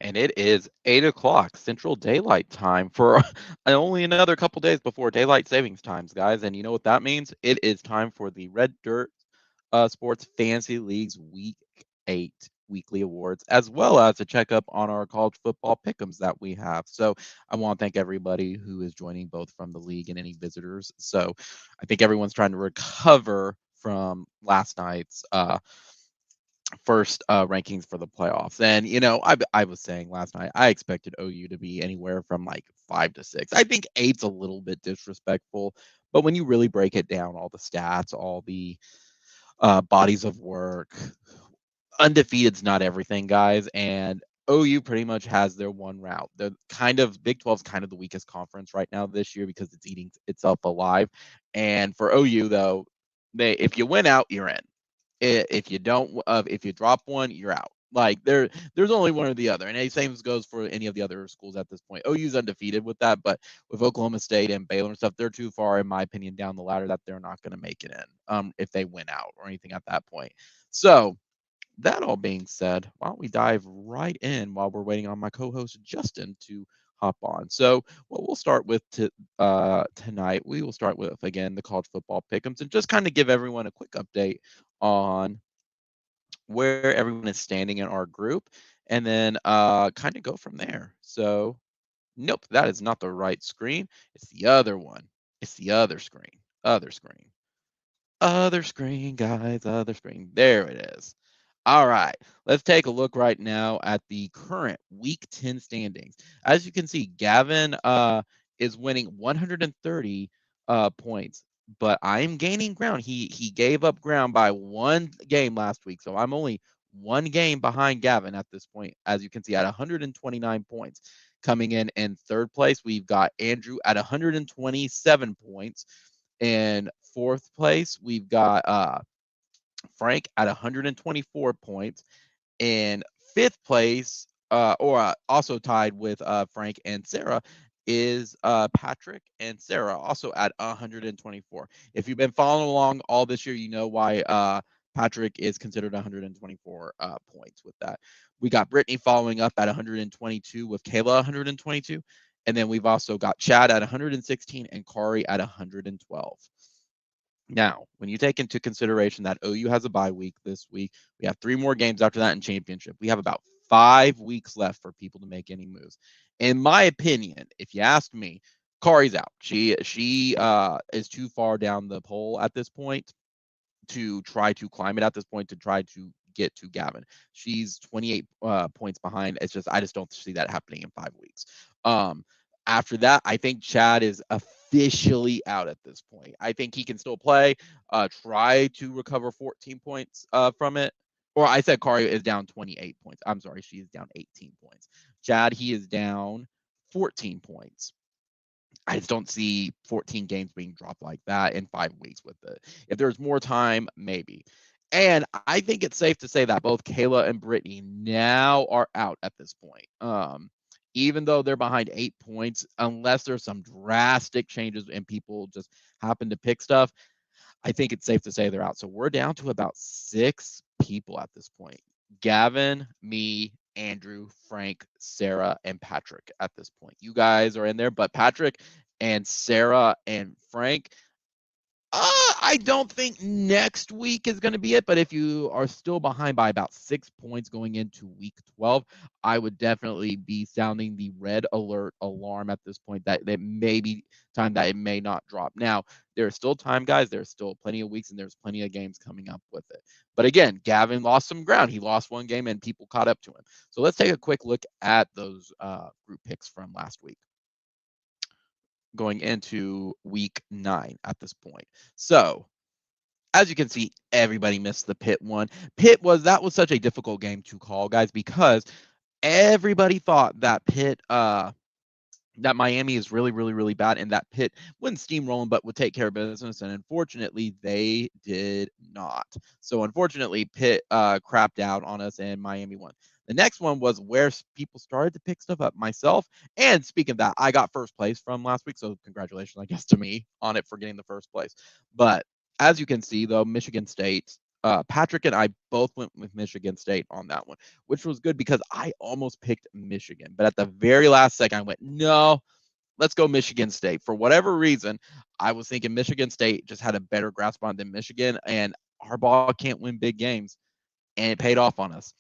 And it is 8 o'clock Central Daylight Time for only another couple days before daylight savings times, guys. And you know what that means? It is time for the Red Dirt Sports Fantasy League's Week 8 weekly awards, as well as a checkup on our college football pick'ems that we have. So I want to thank everybody who is joining both from the league and any visitors. So I think everyone's trying to recover from last night's first rankings for the playoffs. And I was saying last night I expected OU to be anywhere from like 5 to 6. I think eight's a little bit disrespectful, but when you really break it down, all the stats, all the bodies of work, undefeated's not everything, guys. And OU pretty much has their one route. The kind of Big 12's kind of the weakest conference right now this year because it's eating itself alive. And for OU though, if you win out, you're in. If you don't, if you drop one, you're out. Like there's only one or the other, and the same goes for any of the other schools at this point. OU's undefeated with that, but with Oklahoma State and Baylor and stuff, they're too far, in my opinion, down the ladder that they're not going to make it in, if they win out or anything at that point. So that all being said, why don't we dive right in while we're waiting on my co-host Justin to hop on? So, what we'll start with tonight, we will start with again the college football pick'ems and just kind of give everyone a quick update on where everyone is standing in our group, and then kind of go from there. So, nope, that is not the right screen. It's the other one. It's the other screen. Other screen. Other screen, guys. Other screen. There it is. All right, let's take a look right now at the current Week 10 standings. As you can see, Gavin is winning 130 points, but I'm gaining ground. He gave up ground by one game last week, so I'm only one game behind Gavin at this point. As you can see, at 129 points. Coming in third place, we've got Andrew at 127 points. In fourth place, we've got Frank at 124 points. In fifth place, also tied with Frank and Sarah, is Patrick and Sarah, also at 124. If you've been following along all this year, you know why Patrick is considered 124 points with that. We got Brittany following up at 122 with Kayla 122. And then we've also got Chad at 116 and Kari at 112. Now, when you take into consideration that OU has a bye week this week, we have 3 more games after that in championship. We have about 5 weeks left for people to make any moves. In my opinion, if you ask me, Kari's out. She is too far down the pole at this point to try to climb it at this point to try to get to Gavin. She's 28 points behind. I just don't see that happening in 5 weeks. After that, I think Chad is officially out at this point. I think he can still play, try to recover 14 points from it. Or I said Kari is down 28 points. I'm sorry, she is down 18 points. Chad, he is down 14 points. I just don't see 14 games being dropped like that in 5 weeks with it. If there's more time, maybe. And I think it's safe to say that both Kayla and Brittany now are out at this point. Even though they're behind 8 points, unless there's some drastic changes and people just happen to pick stuff, I think it's safe to say they're out. So we're down to about 6 people at this point. Gavin, me, Andrew, Frank, Sarah, and Patrick at this point. You guys are in there, but Patrick and Sarah and Frank, I don't think next week is going to be it, but if you are still behind by about 6 points going into week 12, I would definitely be sounding the red alert alarm at this point that may be time that it may not drop. Now, there's still time, guys. There's still plenty of weeks and there's plenty of games coming up with it. But again, Gavin lost some ground. He lost one game and people caught up to him. So let's take a quick look at those group picks from last week, going into week 9 at this point. So, as you can see, everybody missed the Pitt one. That was such a difficult game to call, guys, because everybody thought that that Miami is really, really, really bad, and that Pitt wouldn't steamroll them, but would take care of business. And unfortunately, they did not. So unfortunately, Pitt crapped out on us, and Miami won. The next one was where people started to pick stuff up. Myself, and speaking of that, I got first place from last week, so congratulations, I guess, to me on it for getting the first place. But as you can see, though, Michigan State Patrick and I both went with Michigan State on that one, which was good because I almost picked Michigan. But at the very last second, I went, no, let's go Michigan State. For whatever reason, I was thinking Michigan State just had a better grasp on than Michigan, and Harbaugh can't win big games, and it paid off on us.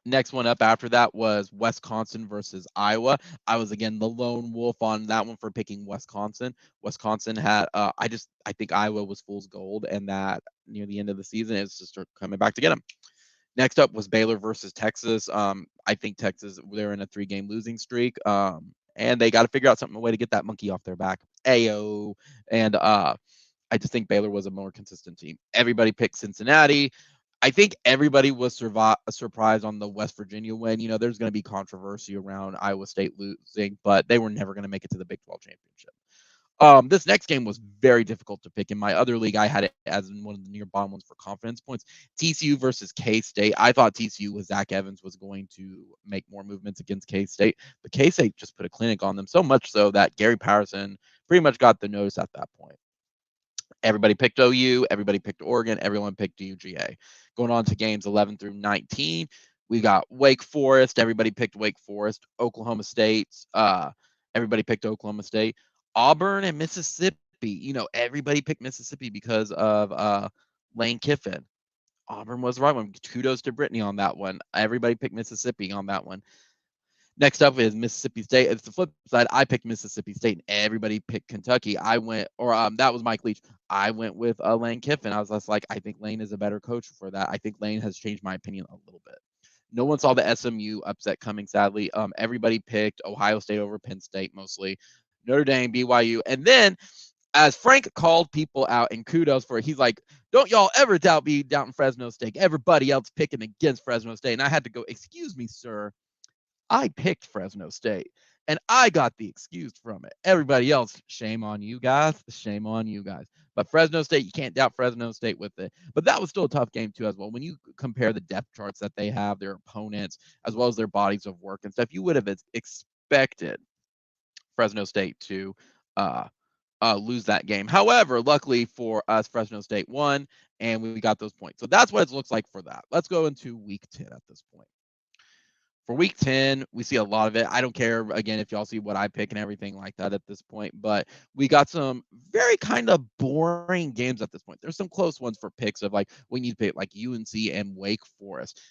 Next one up after that was Wisconsin versus Iowa. I was again the lone wolf on that one for picking Wisconsin. Wisconsin had I think Iowa was fool's gold, and that near the end of the season it's just coming back to get them. Next up was Baylor versus Texas. I think Texas, they're in a 3-game losing streak. And they got to figure out something, a way to get that monkey off their back. Ayo. And I just think Baylor was a more consistent team. Everybody picked Cincinnati. I think everybody was surprised on the West Virginia win. You know, there's going to be controversy around Iowa State losing, but they were never going to make it to the Big 12 championship. This next game was very difficult to pick. In my other league, I had it as one of the near bottom ones for confidence points. TCU versus K-State. I thought TCU with Zach Evans was going to make more movements against K-State, but K-State just put a clinic on them, so much so that Gary Patterson pretty much got the notice at that point. Everybody picked OU. Everybody picked Oregon. Everyone picked UGA. Going on to games 11 through 19, we got Wake Forest. Everybody picked Wake Forest. Oklahoma State. Everybody picked Oklahoma State. Auburn and Mississippi. You know, everybody picked Mississippi because of Lane Kiffin. Auburn was the right one. Kudos to Brittany on that one. Everybody picked Mississippi on that one. Next up is Mississippi State. It's the flip side. I picked Mississippi State, and everybody picked Kentucky. I went, or that was Mike Leach. I went with Lane Kiffin. I was just like, I think Lane is a better coach for that. I think Lane has changed my opinion a little bit. No one saw the SMU upset coming, sadly. Everybody picked Ohio State over Penn State mostly, Notre Dame, BYU, and then as Frank called people out, and kudos for it, he's like, don't y'all ever be doubting Fresno State. Everybody else picking against Fresno State. And I had to go, excuse me, sir. I picked Fresno State, and I got the excuse from it. Everybody else, shame on you guys. Shame on you guys. But Fresno State, you can't doubt Fresno State with it. But that was still a tough game, too, as well. When you compare the depth charts that they have, their opponents, as well as their bodies of work and stuff, you would have expected Fresno State to lose that game. However, luckily for us, Fresno State won, and we got those points. So that's what it looks like for that. Let's go into week 10 at this point. For week 10, we see a lot of it. I don't care, again, if y'all see what I pick and everything like that at this point, but we got some very kind of boring games at this point. There's some close ones for picks of like, we need to pick like UNC and Wake Forest.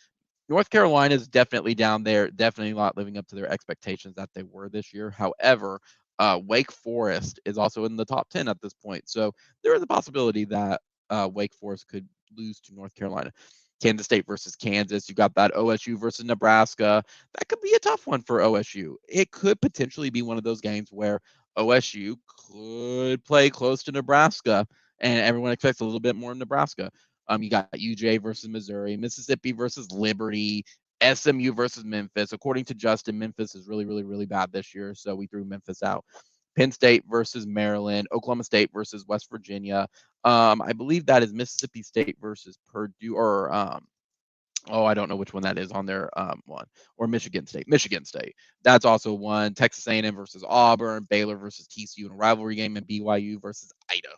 North Carolina is definitely down there, definitely not living up to their expectations that they were this year. However, Wake Forest is also in the top 10 at this point. So there is a possibility that Wake Forest could lose to North Carolina. Kansas State versus Kansas. You got that OSU versus Nebraska. That could be a tough one for OSU. It could potentially be one of those games where OSU could play close to Nebraska, and everyone expects a little bit more in Nebraska. You got UJ versus Missouri, Mississippi versus Liberty, SMU versus Memphis. According to Justin, Memphis is really, really, really bad this year, so we threw Memphis out. Penn State versus Maryland, Oklahoma State versus West Virginia. I believe that is Mississippi State versus Purdue, or I don't know which one that is on their one, or Michigan State. Michigan State. That's also one. Texas A&M versus Auburn, Baylor versus TCU in a rivalry game, and BYU versus Idaho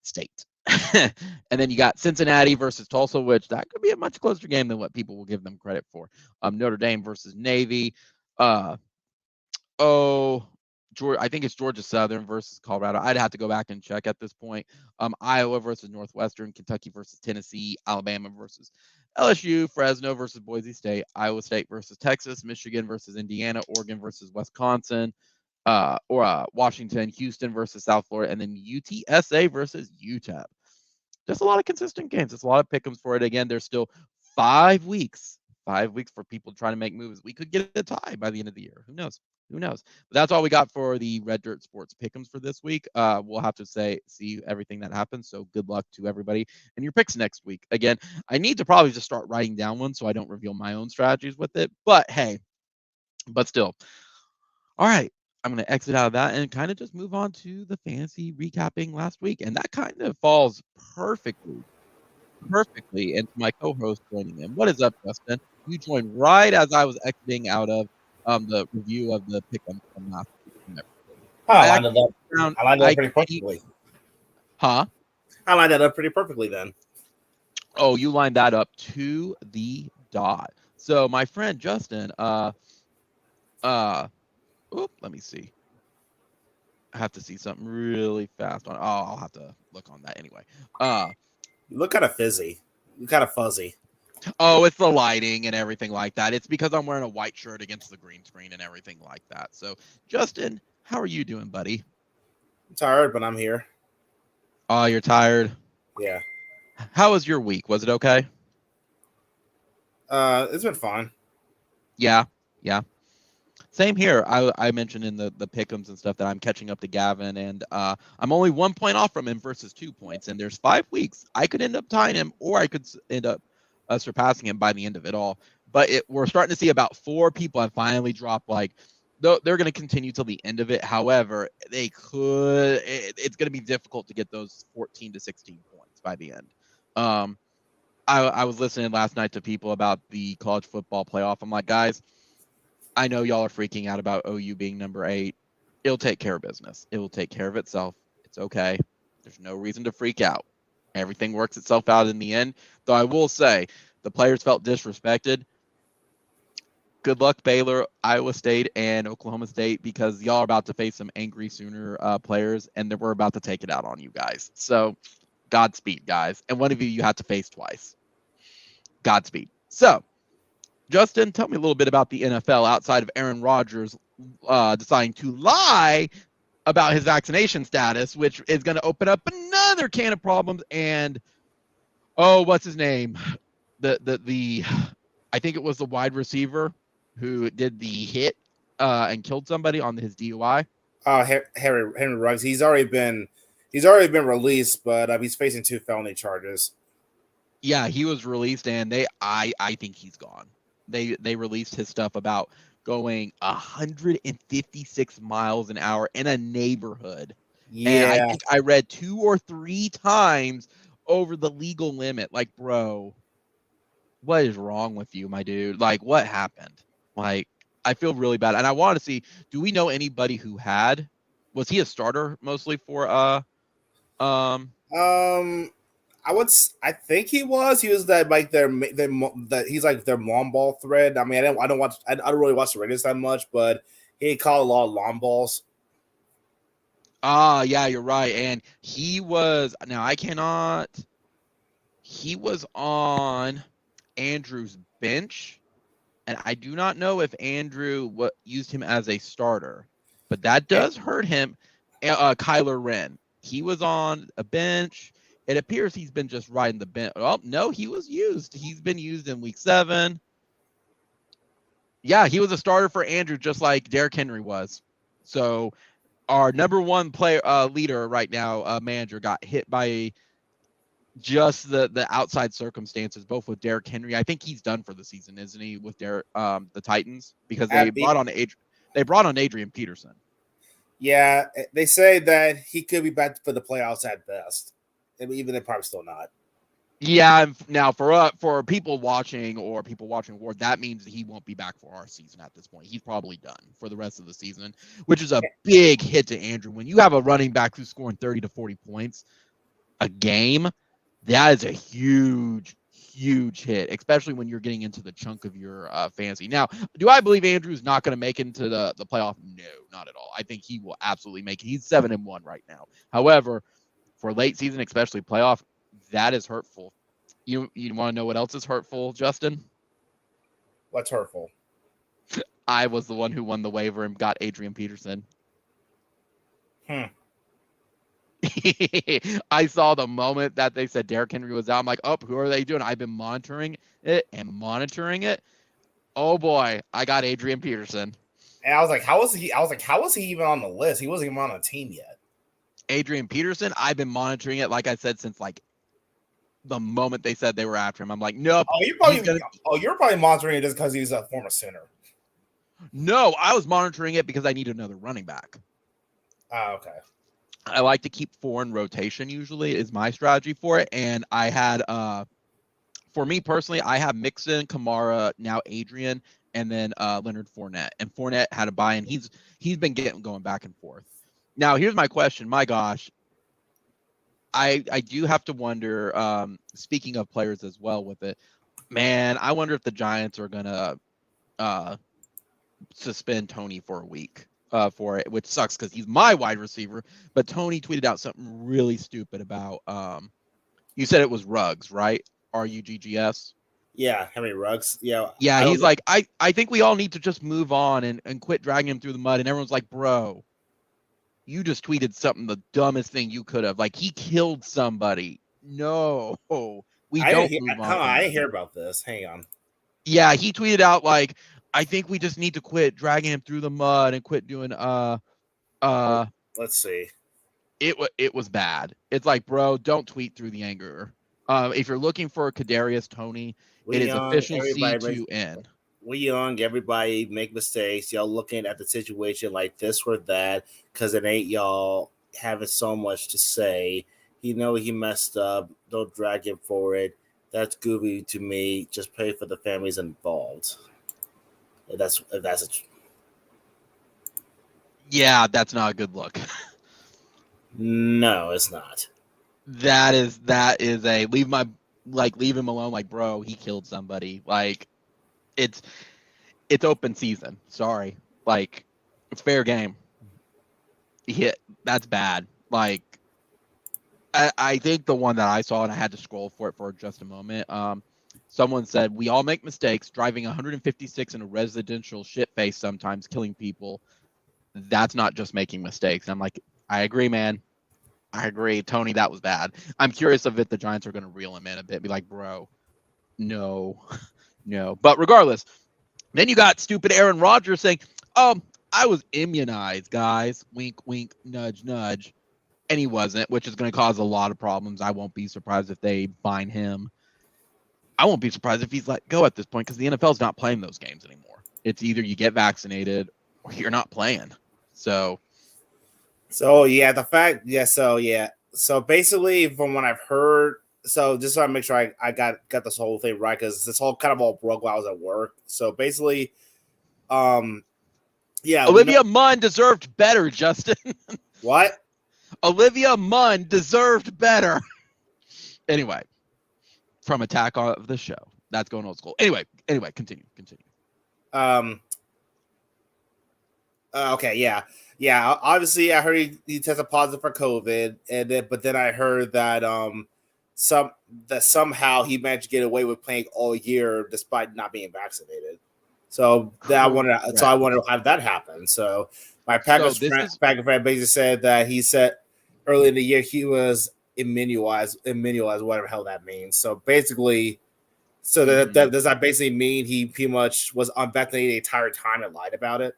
State. And then you got Cincinnati versus Tulsa, which that could be a much closer game than what people will give them credit for. Notre Dame versus Navy. Georgia, I think it's Georgia Southern versus Colorado. I'd have to go back and check at this point. Iowa versus Northwestern, Kentucky versus Tennessee, Alabama versus LSU, Fresno versus Boise State, Iowa State versus Texas, Michigan versus Indiana, Oregon versus Wisconsin, Washington, Houston versus South Florida, and then UTSA versus UTEP. Just a lot of consistent games. There's a lot of pick'ems for it. Again, there's still 5 weeks for people trying to make moves. We could get a tie by the end of the year. Who knows? But that's all we got for the Red Dirt Sports pick'ems for this week. We'll have to see everything that happens. So good luck to everybody and your picks next week. Again, I need to probably just start writing down one so I don't reveal my own strategies with it. But hey, still. All right. I'm going to exit out of that and kind of just move on to the fantasy recapping last week. And that kind of falls perfectly into my co-host joining in. What is up, Justin? You joined right as I was exiting out of the review of the pick'em from last week. I lined that up pretty perfectly. Huh? I lined that up pretty perfectly then. Oh, you lined that up to the dot. So my friend Justin, let me see. I have to see something really fast on. Oh, I'll have to look on that anyway. You look kind of fizzy. You kind of fuzzy. Oh, it's the lighting and everything like that. It's because I'm wearing a white shirt against the green screen and everything like that. So, Justin, how are you doing, buddy? I'm tired, but I'm here. Oh, you're tired. Yeah. How was your week? Was it okay? It's been fun. Yeah, yeah. Same here. I mentioned in the pick'ems and stuff that I'm catching up to Gavin, and I'm only 1 point off from him versus 2 points. And there's 5 weeks. I could end up tying him, or I could end up surpassing him by the end of it all. But we're starting to see about 4 people have finally dropped. Like, they're going to continue till the end of it. However, they could. It's going to be difficult to get those 14 to 16 points by the end. I was listening last night to people about the college football playoff. I'm like, guys, I know y'all are freaking out about OU being number 8. It'll take care of business. It will take care of itself. It's okay. There's no reason to freak out. Everything works itself out in the end. Though I will say, the players felt disrespected. Good luck, Baylor, Iowa State, and Oklahoma State, because y'all are about to face some angry Sooner players, and we're about to take it out on you guys. So, Godspeed, guys. And one of you have to face twice. Godspeed. So, Justin, tell me a little bit about the NFL outside of Aaron Rodgers deciding to lie about his vaccination status, which is going to open up another can of problems. And what's his name? The I think it was the wide receiver who did the hit and killed somebody on his DUI. Henry Ruggs. He's already been released, but he's facing 2 felony charges. Yeah, he was released, and I think he's gone. They released his stuff about going 156 miles an hour in a neighborhood. And I Yeah. think I read 2 or 3 times over the legal limit. Like, bro, what is wrong with you, my dude? Like, what happened? Like, I feel really bad. And I want to see, do we know anybody who was he a starter mostly for um Um, I think he was. He was that like that he's like their long ball thread. I mean, I don't really watch the Raiders that much, but he caught a lot of long balls. Yeah, you're right. And he was on Andrew's bench, and I do not know if Andrew used him as a starter, but that does hurt him. Kyler Wren, he was on a bench. It appears he's been just riding the bench. Oh, no, he was used. He's been used in week 7. Yeah, he was a starter for Andrew, just like Derrick Henry was. So our number 1 player leader right now, manager, got hit by just the outside circumstances, both with Derrick Henry. I think he's done for the season, isn't he, with the Titans, because they brought on Adrian Peterson. Yeah, they say that he could be back for the playoffs at best, even if probably still not. Yeah, now for people watching Ward, that means he won't be back for our season at this point. He's probably done for the rest of the season, which is a big hit to Andrew. When you have a running back who's scoring 30 to 40 points a game, that is a huge hit, especially when you're getting into the chunk of your fantasy. Now, do I believe Andrew's not going to make it into the playoff? No, not at all. I think he will absolutely make it. He's 7-1 right now. However, for late season, especially playoff, that is hurtful. You want to know what else is hurtful, Justin? What's hurtful? I was the one who won the waiver and got Adrian Peterson. I saw the moment that they said Derrick Henry was out. I'm like, oh, who are they doing? I've been monitoring it. Oh boy, I got Adrian Peterson. And I was like, how was he even on the list? He wasn't even on a team yet. Adrian Peterson, I've been monitoring it, like I said, since like the moment they said they were after him. I'm like, nope. You're probably monitoring it just because he's a former Sooner. No, I was monitoring it because I need another running back. Oh, okay. I like to keep 4 in rotation, usually is my strategy for it. And I had, for me personally, I have Mixon, Kamara, now Adrian, and then Leonard Fournette. And Fournette had a bye, and he's been going back and forth. Now, here's my question. My gosh, I do have to wonder. Speaking of players as well, with it, man, I wonder if the Giants are gonna uh, suspend Tony for a week for it, which sucks because he's my wide receiver. But Tony tweeted out something really stupid about. You said it was Ruggs, right? Ruggs. Yeah, Henry Ruggs. Yeah, Yeah, I don't he's know. like, I think we all need to just move on and quit dragging him through the mud. And everyone's like, bro, you just tweeted something the dumbest thing you could have. Like, he killed somebody. No, we don't move on from I didn't that. hear about this. Hang on. Yeah, he tweeted out like, I think we just need to quit dragging him through the mud and quit doing Let's see. it was bad. It's like, bro, don't tweet through the anger. If you're looking for Kadarius Tony, it is official C2N. We young, everybody make mistakes. Y'all looking at the situation like this or that because it ain't y'all having so much to say. He know he messed up. Don't drag him for it. That's goofy to me. Just pray for the families involved. If that's Yeah, that's not a good look. no, it's not. That is a leave him alone. Like, bro, he killed somebody. Like, it's open season. Sorry, like, it's fair game. That's bad. Like, I think the one that I saw, and I had to scroll for it for just a moment. Someone said, we all make mistakes. Driving 156 in a residential shit face sometimes, killing people. That's not just making mistakes. And I'm like, I agree, man. I agree. Tony, that was bad. I'm curious if the Giants are going to reel him in a bit. Be like, bro, no. But regardless, then you got stupid Aaron Rodgers saying, I was immunized, guys. Wink, wink, nudge, nudge. And he wasn't, which is going to cause a lot of problems. I won't be surprised if they fine him. I won't be surprised if he's let go at this point because the NFL's not playing those games anymore. It's either you get vaccinated or you're not playing. So yeah, So basically, from what I've heard, so just so I make sure I got this whole thing right because this all broke while I was at work. So basically, Olivia Munn deserved better, Justin. What? Olivia Munn deserved better. Anyway, from Attack of the Show. That's going old school. Anyway, continue. Okay, yeah. Obviously, I heard he tested positive for COVID, but then I heard that somehow he managed to get away with playing all year despite not being vaccinated. So I wonder how that happened. So my Packers fan basically said that he said early in the year he was immunized, whatever the hell that means. So basically, that does that basically mean he pretty much was unvaccinated the entire time and lied about it?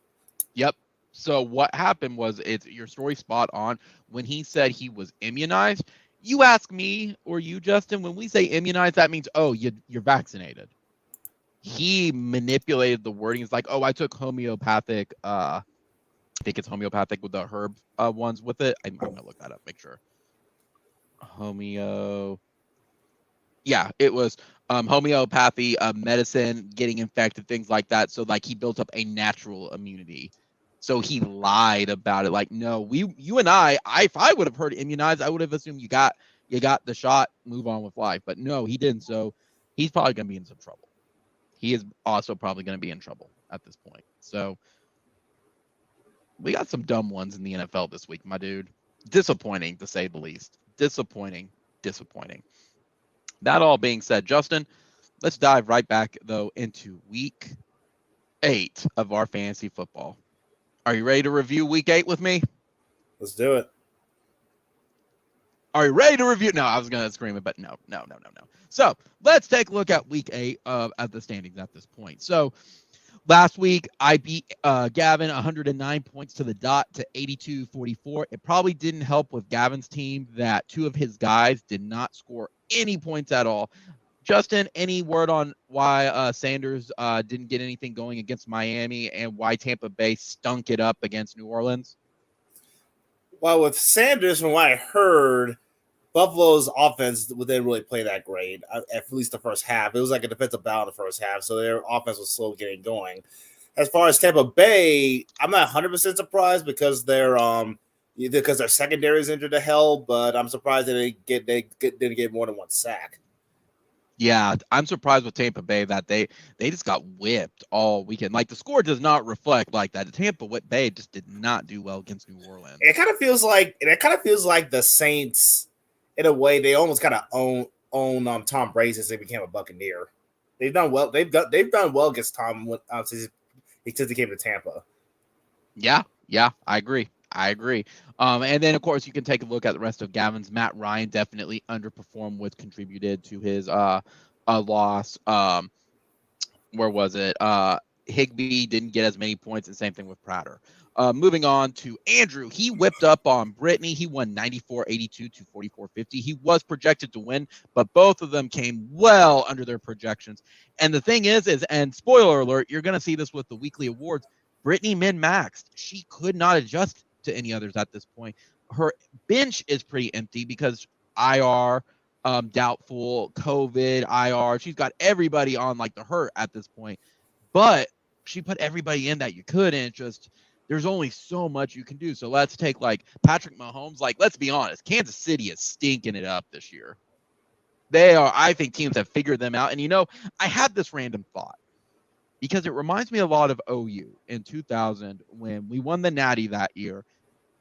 Yep. So what happened was, it's your story spot on. When he said he was immunized, you ask me or you, Justin, when we say immunized, that means, you're vaccinated. He manipulated the wording. It's like, I took homeopathic. I think it's homeopathic with the herb ones with it. I'm going to look that up, make sure. Yeah, it was homeopathy, medicine, getting infected, things like that. So like he built up a natural immunity. So he lied about it. Like, no, you and I, if I would have heard immunized, I would have assumed you got the shot, move on with life. But no, he didn't. So he's probably going to be in some trouble. He is also probably going to be in trouble at this point. So we got some dumb ones in the NFL this week, my dude. Disappointing, to say the least. Disappointing. That all being said, Justin, let's dive right back, though, into week 8 of our fantasy football. Are you ready to review week 8 with me? Let's do it. Are you ready to review? No, I was going to scream it, but no. So let's take a look at week 8 at the standings at this point. So last week, I beat Gavin 109 points to the dot to 82-44. It probably didn't help with Gavin's team that 2 of his guys did not score any points at all. Justin, any word on why Sanders didn't get anything going against Miami and why Tampa Bay stunk it up against New Orleans? Well, with Sanders, from what I heard, Buffalo's offense didn't really play that great, at least the first half. It was like a defensive battle in the first half, so their offense was slow getting going. As far as Tampa Bay, I'm not 100% surprised because they're because their secondary is injured to hell. But I'm surprised they didn't get more than one sack. Yeah, I'm surprised with Tampa Bay that they just got whipped all weekend. Like the score does not reflect like that. Tampa Bay just did not do well against New Orleans. It kind of feels like the Saints, in a way, they almost kind of own Tom Brady since they became a Buccaneer. They've done well. They've done well against Tom since he came to Tampa. Yeah, I agree. And then of course you can take a look at the rest of Gavin's. Matt Ryan definitely underperformed, which contributed to his loss. Where was it? Higbee didn't get as many points, and same thing with Prater. Moving on to Andrew, he whipped up on Brittany. He won 94-82 to 44-50. He was projected to win, but both of them came well under their projections. And the thing is, and spoiler alert, you're going to see this with the weekly awards, Brittany min-maxed. She could not adjust to any others at this point. Her bench is pretty empty because IR, doubtful, COVID, IR. She's got everybody on like the hurt at this point. But she put everybody in that you could, and just there's only so much you can do. So let's take like Patrick Mahomes. Like, let's be honest, Kansas City is stinking it up this year. They are. I think teams have figured them out. And I had this random thought because it reminds me a lot of OU in 2000 when we won the Natty that year,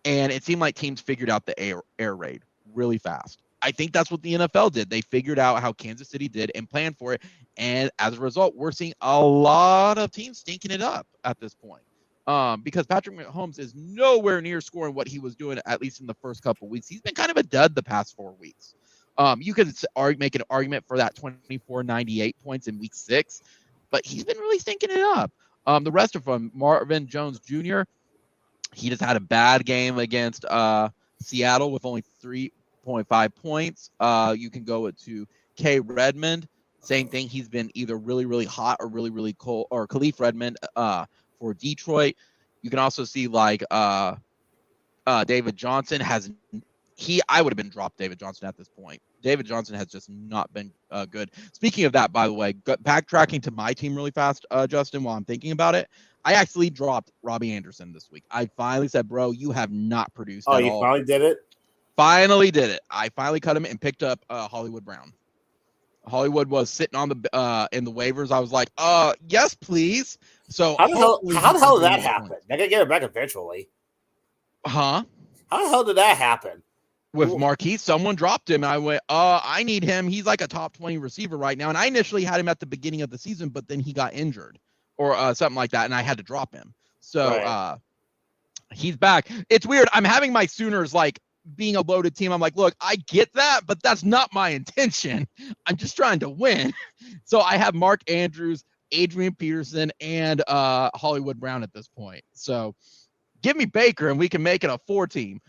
and it seemed like teams figured out the air raid really fast. I think that's what the NFL did. They figured out how Kansas City did and planned for it. And as a result, we're seeing a lot of teams stinking it up at this point. Because Patrick Mahomes is nowhere near scoring what he was doing, at least in the first couple of weeks. He's been kind of a dud the past 4 weeks. You could make an argument for that 24-98 points in week 6, but he's been really stinking it up. The rest of them, Marvin Jones Jr., he just had a bad game against Seattle with only 3.5 points. You can go to K. Redmond. Same thing. He's been either really, really hot or really, really cold. Or Khalif Redmond for Detroit. You can also see like David Johnson has – I would have been dropped David Johnson at this point. David Johnson has just not been good. Speaking of that, by the way, backtracking to my team really fast, Justin, while I'm thinking about it, I actually dropped Robbie Anderson this week. I finally said, bro, you have not produced at all. Oh, you finally did it? Finally did it. I finally cut him and picked up Hollywood Brown. Hollywood was sitting on the in the waivers. I was like, yes, please. So how the hell did that happen? They gotta get it back eventually. Huh? How the hell did that happen? With Marquise, someone dropped him. I went, I need him. He's like a top 20 receiver right now. And I initially had him at the beginning of the season, but then he got injured or something like that, and I had to drop him. So he's back. It's weird. I'm having my Sooners like being a loaded team. I'm like, look, I get that, but that's not my intention. I'm just trying to win. So I have Mark Andrews, Adrian Peterson, and Hollywood Brown at this point. So give me Baker and we can make it a 4-team.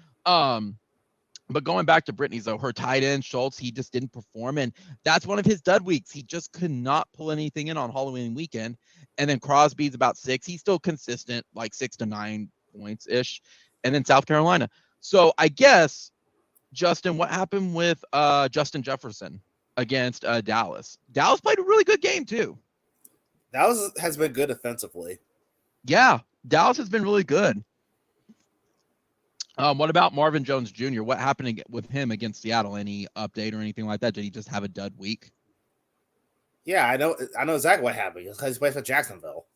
But going back to Brittany's, though, her tight end, Schultz, he just didn't perform. And that's one of his dud weeks. He just could not pull anything in on Halloween weekend. And then Crosby's about 6. He's still consistent, like 6 to 9 points-ish. And then South Carolina. So I guess, Justin, what happened with Justin Jefferson against Dallas? Dallas played a really good game, too. Dallas has been good offensively. Yeah, Dallas has been really good. What about Marvin Jones Jr.? What happened with him against Seattle? Any update or anything like that? Did he just have a dud week? Yeah, I know exactly what happened. He plays for Jacksonville.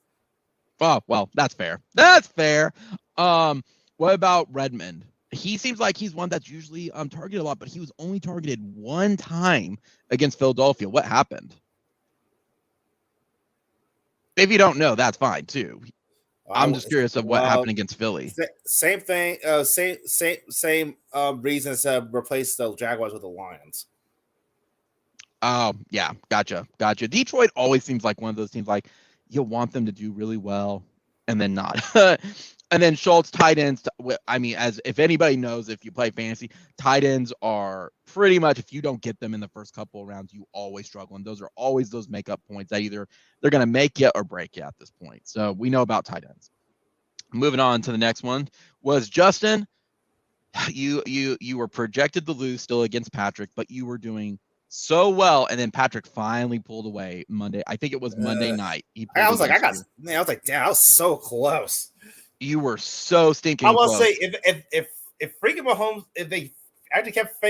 Oh, well, that's fair. That's fair. What about Redmond? He seems like he's one that's usually targeted a lot, but he was only targeted one time against Philadelphia. What happened? If you don't know, that's fine too. I'm just curious of what happened against Philly. Same thing. Same reasons to replace the Jaguars with the Lions. Oh yeah, gotcha. Detroit always seems like one of those teams like you want them to do really well and then not. And then Schultz tight ends. I mean, as if anybody knows, if you play fantasy, tight ends are pretty much, if you don't get them in the first couple of rounds, you always struggle. And those are always those makeup points that either they're going to make you or break you at this point. So we know about tight ends. Moving on to the next one was Justin. You were projected to lose still against Patrick, but you were doing so well, and then Patrick finally pulled away Monday. I think it was Monday night. I was like, damn, I was so close. You were so stinking I will close. say, if freaking Mahomes, if they actually kept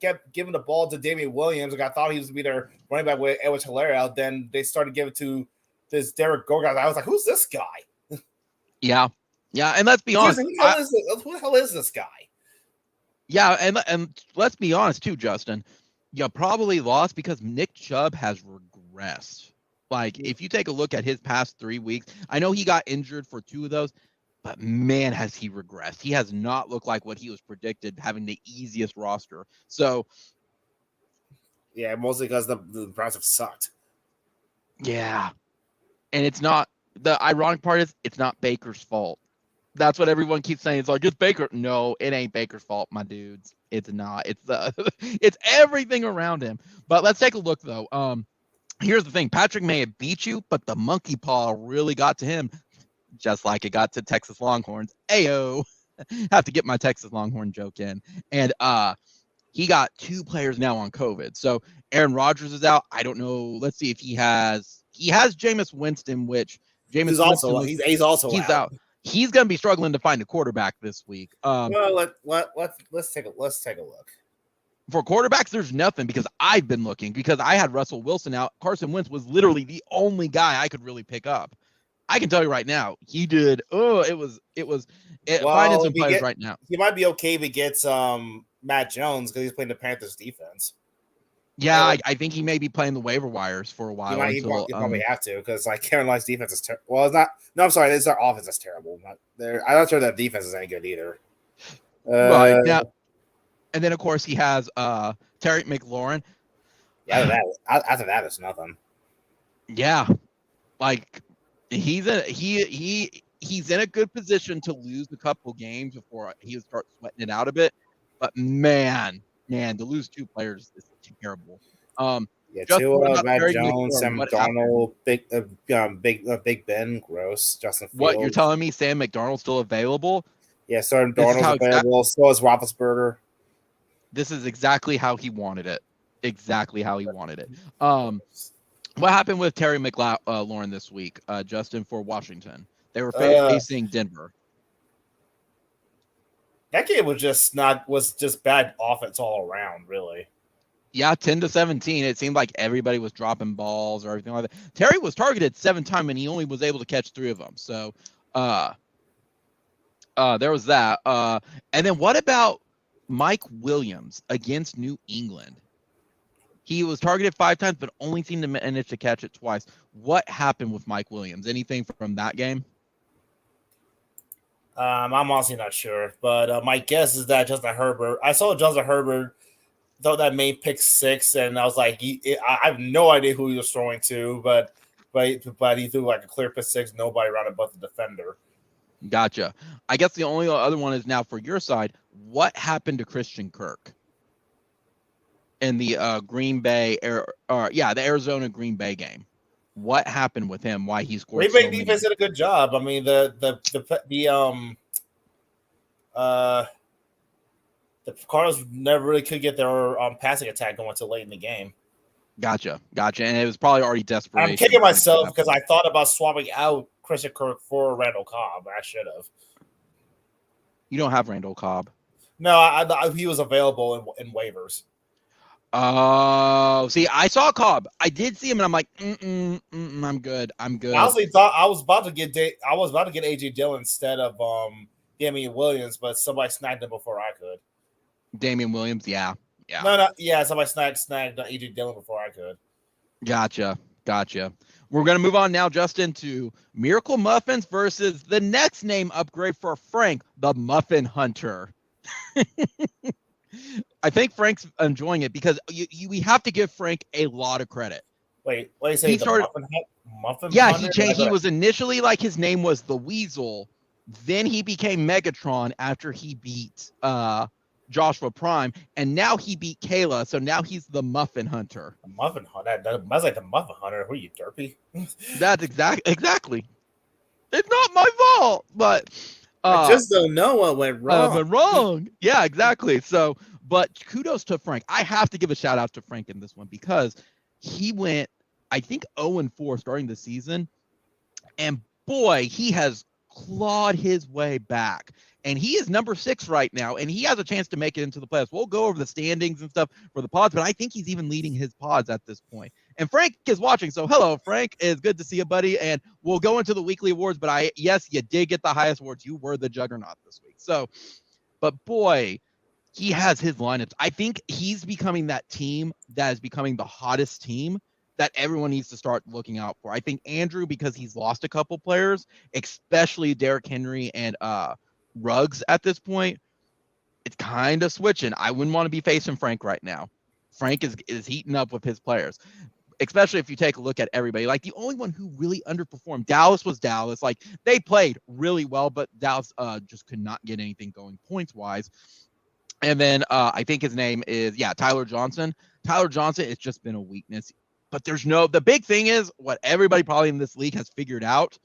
kept giving the ball to Damian Williams, like I thought he was going to be their running back with Edward Hilaire, then they started giving it to this Derek Gorgas. I was like, who's this guy? Yeah. And let's be honest. Who the hell is this guy? Yeah, and let's be honest too, Justin. You probably lost because Nick Chubb has regressed. Like, if you take a look at his past 3 weeks, I know he got injured for 2 of those, but man, has he regressed. He has not looked like what he was predicted, having the easiest roster. So, yeah, mostly because the Browns have sucked. Yeah, and it's not. The ironic part is it's not Baker's fault. That's what everyone keeps saying. It's like, it's Baker. No, it ain't Baker's fault, my dudes. It's not. It's it's everything around him. But let's take a look though. Here's the thing. Patrick may have beat you, but the monkey paw really got to him, just like it got to Texas Longhorns. Ayo. Have to get my Texas Longhorn joke in. And he got 2 players now on COVID. So Aaron Rodgers is out. I don't know. Let's see if he has Jameis Winston, which he's also out. He's going to be struggling to find a quarterback this week. Well, let's take a look. For quarterbacks, there's nothing because I've been looking because I had Russell Wilson out. Carson Wentz was literally the only guy I could really pick up. I can tell you right now, he did. Finding some players right now. He might be okay if he gets Matt Jones because he's playing the Panthers defense. Yeah, I think he may be playing the waiver wires for a while. He probably have to because like Carolina's defense is terrible. Well, it's not. No, I'm sorry. It's their offense that's terrible. I'm not sure that defense is any good either. Right now, and then of course he has Terry McLaurin. Yeah, after that, it's nothing. Yeah, like he's in a good position to lose a couple games before he would start sweating it out a bit. But man, to lose 2 players is terrible. Matt Jones, Sam McDonald, Big Ben, gross. Justin Fields. What you're telling me? Sam McDonald's still available? Yeah, Sam McDonald's available. So is Roethlisberger. This is exactly how he wanted it. What happened with Terry McLaurin this week, Justin, for Washington? They were facing Denver. That game was just bad offense all around, really. Yeah, 10-17. It seemed like everybody was dropping balls or everything like that. Terry was targeted 7 times and he only was able to catch 3 of them. So there was that. And then what about Mike Williams against New England? He was targeted 5 times, but only seemed to manage to catch it twice. What happened with Mike Williams? Anything from that game? I'm honestly not sure, but my guess is that Justin Herbert. I saw Justin Herbert throw that main pick 6, and I was like, I have no idea who he was throwing to, but he threw like a clear pick 6, nobody around it but the defender. Gotcha. I guess the only other one is now for your side. What happened to Christian Kirk in the the Arizona Green Bay game? What happened with him? Why he scored? Green Bay defense did a good job. I mean, the Cardinals never really could get their passing attack going until late in the game. Gotcha. And it was probably already desperation. I'm kicking myself because I thought about swapping out Christian Kirk for Randall Cobb. I should have. You don't have Randall Cobb. No, he was available in waivers. Oh, see, I saw Cobb. I did see him, and I'm like, I'm good. I honestly thought I was about to get AJ Dillon instead of Damian Williams, but somebody snagged him before I could. Damian Williams, yeah. Somebody snagged AJ Dillon before I could. Gotcha. We're gonna move on now, Justin, to Miracle Muffins versus the next name upgrade for Frank, the Muffin Hunter. I think Frank's enjoying it because we have to give Frank a lot of credit. Wait, you say Muffin? Yeah, Hunter? He changed. He was initially like his name was the Weasel, then he became Megatron after he beat Joshua Prime, and now he beat Kayla, so now he's the Muffin Hunter. The Muffin Hunter? That's like the Muffin Hunter. Who are you, derpy? That's exactly. It's not my fault, but I just don't know what went wrong. Yeah, exactly. So, but kudos to Frank. I have to give a shout out to Frank in this one because he went, I think, 0-4 starting the season, and boy, he has clawed his way back. And he is number 6 right now, and he has a chance to make it into the playoffs. We'll go over the standings and stuff for the pods, but I think he's even leading his pods at this point. And Frank is watching, so hello, Frank. It's good to see you, buddy. And we'll go into the weekly awards, but yes, you did get the highest awards. You were the juggernaut this week. So, but boy, he has his lineups. I think he's becoming that team that is becoming the hottest team that everyone needs to start looking out for. I think Andrew, because he's lost a couple players, especially Derrick Henry and Ruggs at this point, it's kind of switching. I wouldn't want to be facing Frank right now. Frank is heating up with his players, especially if you take a look at everybody. Like, the only one who really underperformed, Dallas was Dallas. Like, they played really well, but Dallas just could not get anything going points-wise. And then I think his name is, Tyler Johnson. Tyler Johnson, it's just been a weakness. But the big thing is what everybody probably in this league has figured out.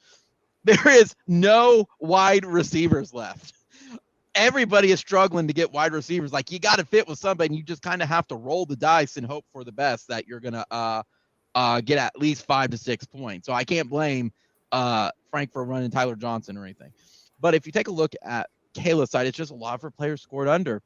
There is no wide receivers left. Everybody is struggling to get wide receivers. Like, you got to fit with somebody, and you just kind of have to roll the dice and hope for the best that you're going to get at least 5 to 6 points. So I can't blame Frank for running Tyler Johnson or anything. But if you take a look at Kayla's side, it's just a lot of her players scored under.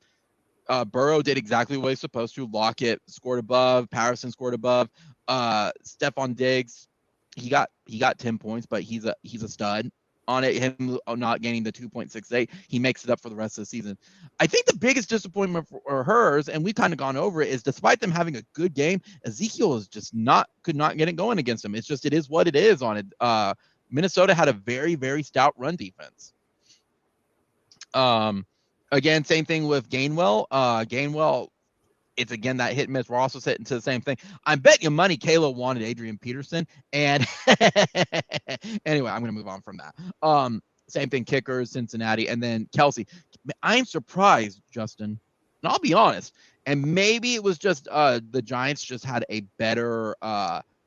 Burrow did exactly what he's supposed to. Lockett scored above. Patterson scored above. Stephon Diggs, he got 10 points, but he's a stud on it. Him not gaining the 2.68, he makes it up for the rest of the season. I think the biggest disappointment for hers, and we've kind of gone over it, is despite them having a good game, Ezekiel is just could not get it going against them. It is what it is on it. Minnesota had a very, very stout run defense. Again, same thing with Gainwell. Gainwell, it's again that hit and miss. We're also sitting to the same thing. I bet you money Kayla wanted Adrian Peterson. And anyway, I'm going to move on from that. Same thing, kickers, Cincinnati, and then Kelsey. I'm surprised, Justin, and I'll be honest, and maybe it was just the Giants just had a better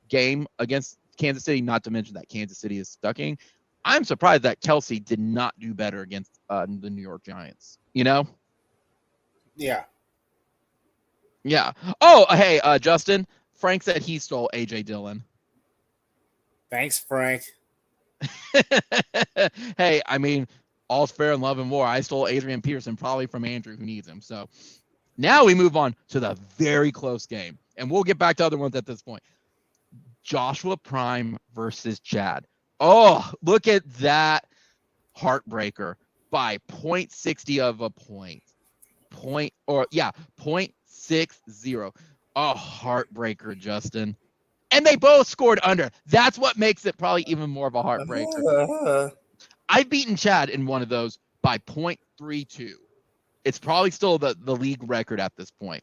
game against Kansas City, not to mention that Kansas City is sucking. I'm surprised that Kelsey did not do better against the New York Giants, you know? Yeah. Yeah. Oh, hey, Justin. Frank said he stole A.J. Dillon. Thanks, Frank. Hey, I mean, all's fair in love and war. I stole Adrian Peterson probably from Andrew, who needs him. So now we move on to the very close game. And we'll get back to other ones at this point. Joshua Prime versus Chad. Oh, look at that heartbreaker by 0.60 of a point. 0.60. A heartbreaker, Justin. And they both scored under. That's what makes it probably even more of a heartbreaker. I've beaten Chad in one of those by 0.32. It's probably still the league record at this point.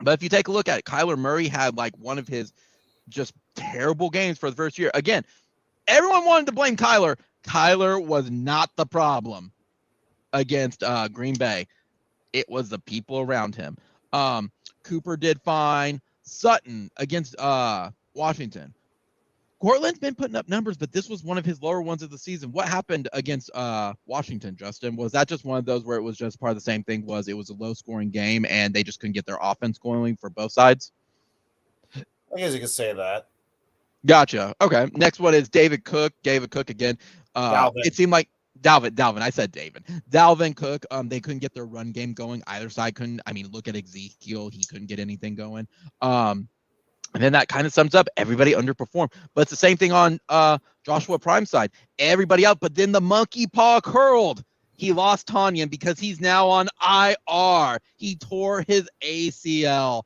But if you take a look at it, Kyler Murray had like one of his just terrible games for the first year. Again, everyone wanted to blame Kyler. Kyler was not the problem against Green Bay. It was the people around him. Cooper did fine. Sutton against Washington. Cortland's been putting up numbers, but this was one of his lower ones of the season. What happened against Washington, Justin? Was that just one of those where it was just part of the same thing? Was it was a low-scoring game and they just couldn't get their offense going for both sides? I guess you could say that. Gotcha. Okay. Next one is David Cook. David Cook again. It seemed like Dalvin. I said David. Dalvin Cook. They couldn't get their run game going. Either side couldn't. I mean, look at Ezekiel. He couldn't get anything going. And then that kind of sums up everybody underperformed. But it's the same thing on Joshua Prime's side. Everybody out. But then the monkey paw curled. He lost Tanyan because he's now on IR. He tore his ACL.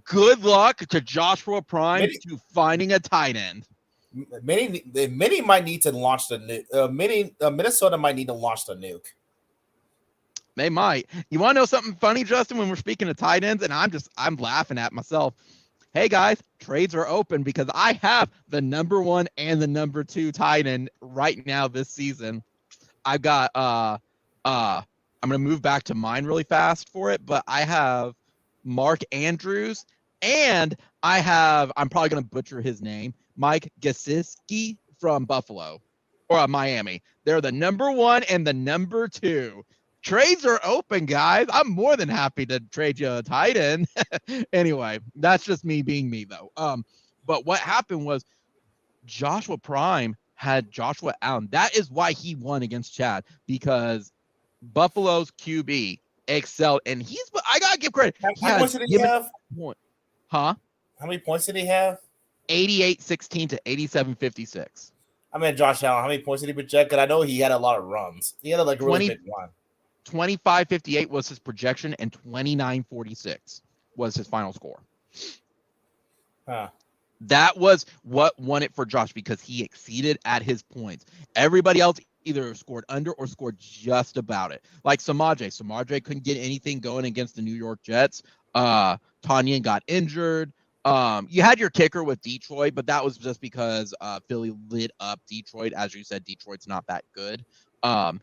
Good luck to Joshua Prime to finding a tight end. Many might need to launch the nuke. Minnesota might need to launch the nuke. They might. You want to know something funny, Justin? When we're speaking of tight ends, and I'm laughing at myself. Hey guys, trades are open because I have the number 1 and the number 2 tight end right now this season. I've got I'm gonna move back to mine really fast for it, but I have Mark Andrews, and I'm probably going to butcher his name, Mike Gesicki from Buffalo or Miami. They're the number 1 and the number 2. Trades are open, guys. I'm more than happy to trade you a tight end. Anyway, that's just me being me, though. But what happened was Joshua Prime had Joshua Allen. That is why he won against Chad, because Buffalo's QB excelled, and I gotta give credit. How many points did he have? Huh? How many points did he have? 88-16 to 87-56. I mean, Josh Allen, how many points did he project? Because I know he had a lot of runs. He had a really big run. 25-58 was his projection, and 29-46 was his final score. Huh. That was what won it for Josh, because he exceeded at his points. Everybody else either scored under or scored just about it. Like Samaje couldn't get anything going against the New York Jets. Tanyan got injured. You had your kicker with Detroit, but that was just because Philly lit up Detroit. As you said, Detroit's not that good.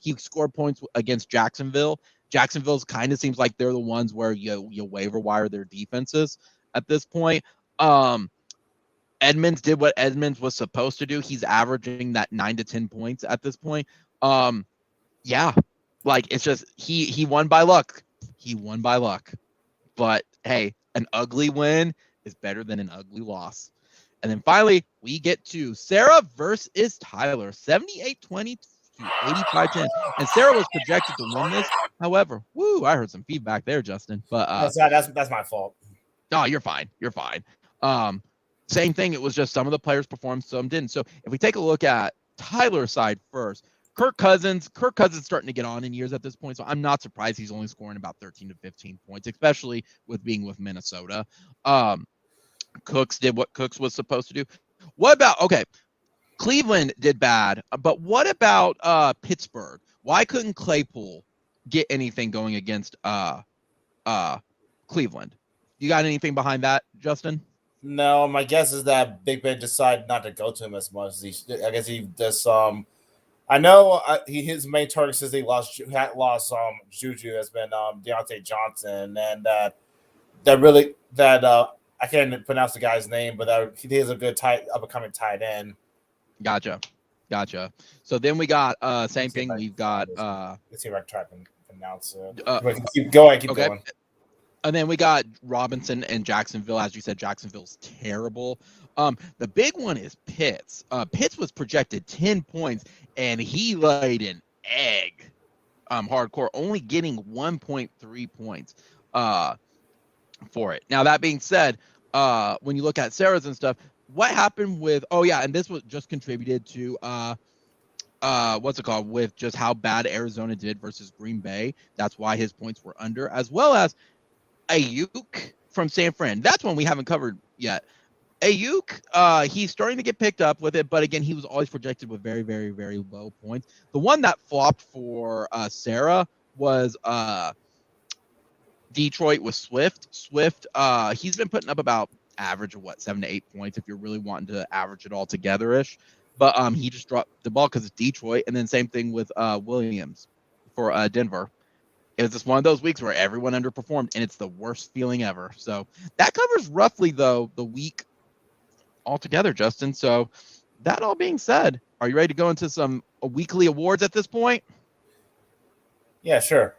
He scored points against Jacksonville. Jacksonville's kind of seems like they're the ones where you waiver wire their defenses at this point. Edmonds did what Edmonds was supposed to do. He's averaging that 9 to 10 points at this point. Yeah, like it's just he won by luck. He won by luck. But hey, an ugly win is better than an ugly loss. And then finally, we get to Sarah versus Tyler, 78-20 to 85-10. And Sarah was projected to win this. However, I heard some feedback there, Justin. But that's my fault. No, you're fine. You're fine. Same thing. It was just some of the players performed, some didn't. So if we take a look at Tyler's side first, Kirk Cousins starting to get on in years at this point, so I'm not surprised he's only scoring about 13 to 15 points, especially with being with Minnesota. Cooks did what Cooks was supposed to do. What about, Cleveland did bad, but what about Pittsburgh? Why couldn't Claypool get anything going against Cleveland? You got anything behind that, Justin? No, my guess is that Big Ben decided not to go to him as much as I guess he does. I know his main target since they lost Juju has been Deontay Johnson, and I can't pronounce the guy's name, but he is a good up-and-coming tight end. Gotcha. So then we got same thing. We've got let's see if I can try to pronounce it. Keep going. And then we got Robinson and Jacksonville. As you said, Jacksonville's terrible. The big one is Pitts. Pitts was projected 10 points, and he laid an egg. Hardcore, only getting 1.3 points for it. Now, that being said, when you look at Sarah's and stuff, what happened with and this was just contributed to with just how bad Arizona did versus Green Bay. That's why his points were under, as well as Ayuk from San Fran. That's one we haven't covered yet. Ayuk, he's starting to get picked up with it, but again, he was always projected with very, very, very low points. The one that flopped for Sarah was Detroit with Swift. He's been putting up about average of 7 to 8 points if you're really wanting to average it all together-ish. But he just dropped the ball because it's Detroit. And then same thing with Williams for Denver. It was just one of those weeks where everyone underperformed, and it's the worst feeling ever. So that covers roughly, though, the week altogether, Justin. So that all being said, are you ready to go into some weekly awards at this point? Yeah, sure.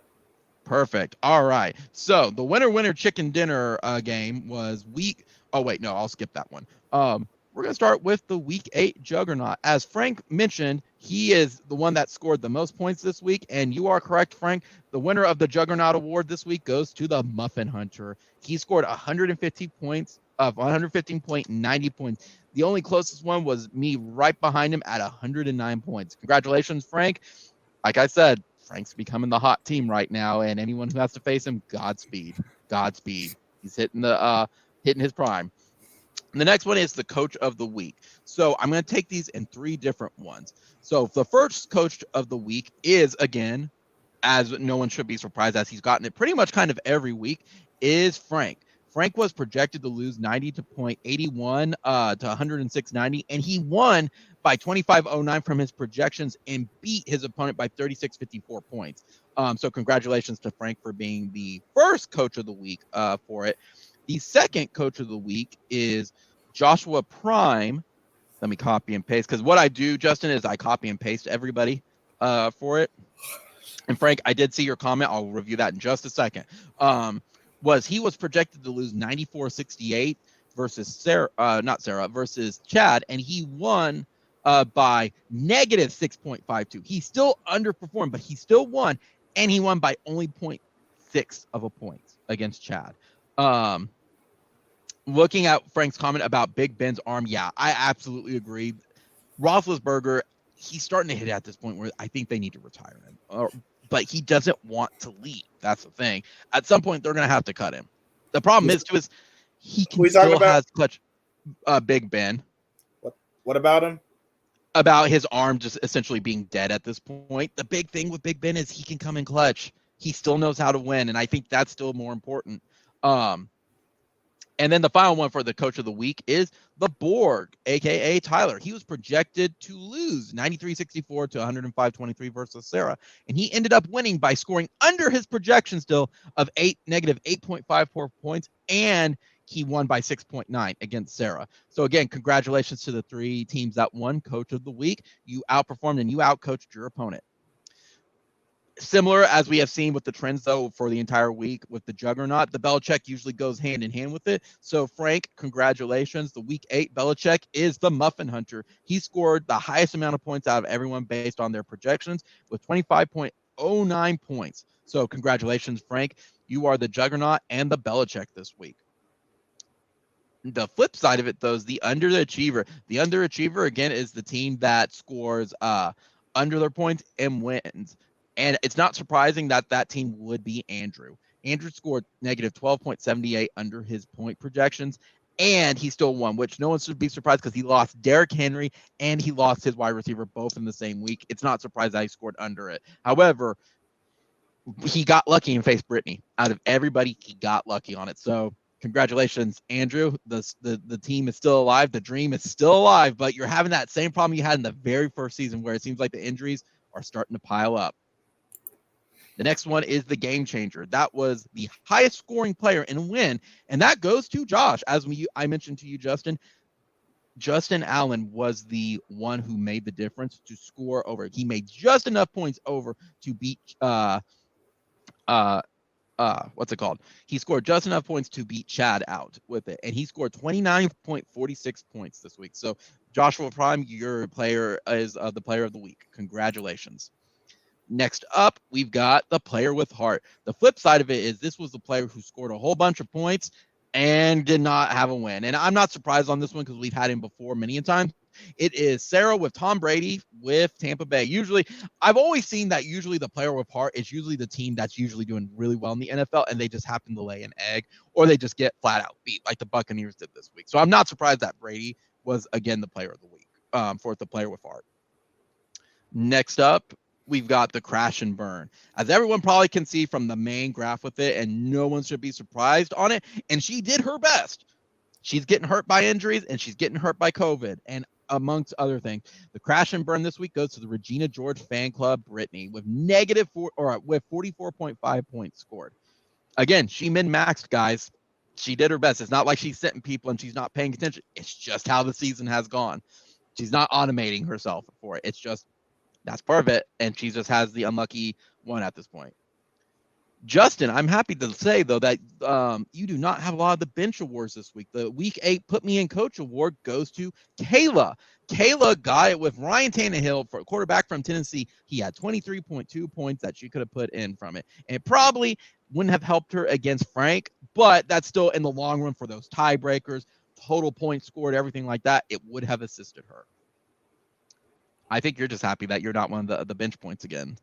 Perfect. All right. So the winner chicken dinner game was week. Oh, wait, no, I'll skip that one. We're going to start with the week 8 juggernaut. As Frank mentioned, he is the one that scored the most points this week. And you are correct, Frank. The winner of the juggernaut award this week goes to the Muffin Hunter. He scored 150 points of 115.90 points. The only closest one was me right behind him at 109 points. Congratulations, Frank. Like I said, Frank's becoming the hot team right now. And anyone who has to face him, Godspeed. He's hitting his prime. And the next one is the coach of the week. So I'm going to take these in 3 different ones. So the first coach of the week is, again, as no one should be surprised as he's gotten it pretty much kind of every week, is Frank. Frank was projected to lose 90 to 0.81 to 106.90, and he won by 25.09 from his projections and beat his opponent by 36.54 points. So congratulations to Frank for being the first coach of the week for it. The second coach of the week is Joshua Prime. Let me copy and paste, because what I do, Justin, is I copy and paste everybody for it. And Frank, I did see your comment. I'll review that in just a second. He was projected to lose 94.68 versus versus Chad, and he won by negative 6.52. He still underperformed, but he still won, and he won by only 0.6 of a point against Chad. Looking at Frank's comment about Big Ben's arm, yeah, I absolutely agree. Roethlisberger, he's starting to hit at this point where I think they need to retire him. But he doesn't want to leave. That's the thing. At some point, they're going to have to cut him. The problem is he still has clutch. Big Ben. What about him? About his arm just essentially being dead at this point. The big thing with Big Ben is he can come in clutch. He still knows how to win, and I think that's still more important. And then the final one for the coach of the week is the Borg, a.k.a. Tyler. He was projected to lose 93-64 to 105-23 versus Sarah, and he ended up winning by scoring under his projection still of negative 8.54 points, and he won by 6.9 against Sarah. So again, congratulations to the 3 teams that won coach of the week. You outperformed and you outcoached your opponent. Similar as we have seen with the trends, though, for the entire week with the Juggernaut, the Belichick usually goes hand in hand with it. So, Frank, congratulations. The Week 8 Belichick is the Muffin Hunter. He scored the highest amount of points out of everyone based on their projections with 25.09 points. So, congratulations, Frank. You are the Juggernaut and the Belichick this week. The flip side of it, though, is the underachiever. The underachiever, again, is the team that scores under their points and wins. And it's not surprising that that team would be Andrew. Andrew scored negative 12.78 under his point projections, and he still won, which no one should be surprised because he lost Derrick Henry and he lost his wide receiver both in the same week. It's not surprised that he scored under it. However, he got lucky and faced Brittany. Out of everybody, he got lucky on it. So congratulations, Andrew. The team is still alive. The dream is still alive, but you're having that same problem you had in the very first season where it seems like the injuries are starting to pile up. The next one is the game changer. That was the highest scoring player in a win, and that goes to Josh. As I mentioned to you, Justin, Justin Allen was the one who made the difference to score over. He made just enough points over to beat what's it called? He scored just enough points to beat Chad out with it, and he scored 29.46 points this week. So Joshua Prime, your player is the player of the week. Congratulations. Next up, we've got the player with heart. The flip side of it is this was the player who scored a whole bunch of points and did not have a win. And I'm not surprised on this one because we've had him before many a time. It is Sarah with Tom Brady with Tampa Bay. Usually, I've always seen that usually the player with heart is usually the team that's usually doing really well in the NFL, and they just happen to lay an egg, or they just get flat out beat like the Buccaneers did this week. So I'm not surprised that Brady was, again, the player of the week for the player with heart. Next up, we've got the crash and burn. As everyone probably can see from the main graph with it, and no one should be surprised on it, and she did her best. She's getting hurt by injuries, and she's getting hurt by COVID, and amongst other things. The crash and burn this week goes to the Regina George fan club, Brittany, with with 44.5 points scored. Again, she min-maxed, guys. She did her best. It's not like she's sitting people and she's not paying attention. It's just how the season has gone. She's not automating herself for it. It's just that's part of it, and she just has the unlucky one at this point. Justin, I'm happy to say, though, that you do not have a lot of the bench awards this week. The Week 8 Put Me in Coach award goes to Kayla. Kayla got it with Ryan Tannehill, for a quarterback from Tennessee. He had 23.2 points that she could have put in from it. And it probably wouldn't have helped her against Frank, but that's still in the long run for those tiebreakers, total points scored, everything like that. It would have assisted her. I think you're just happy that you're not one of the bench points again.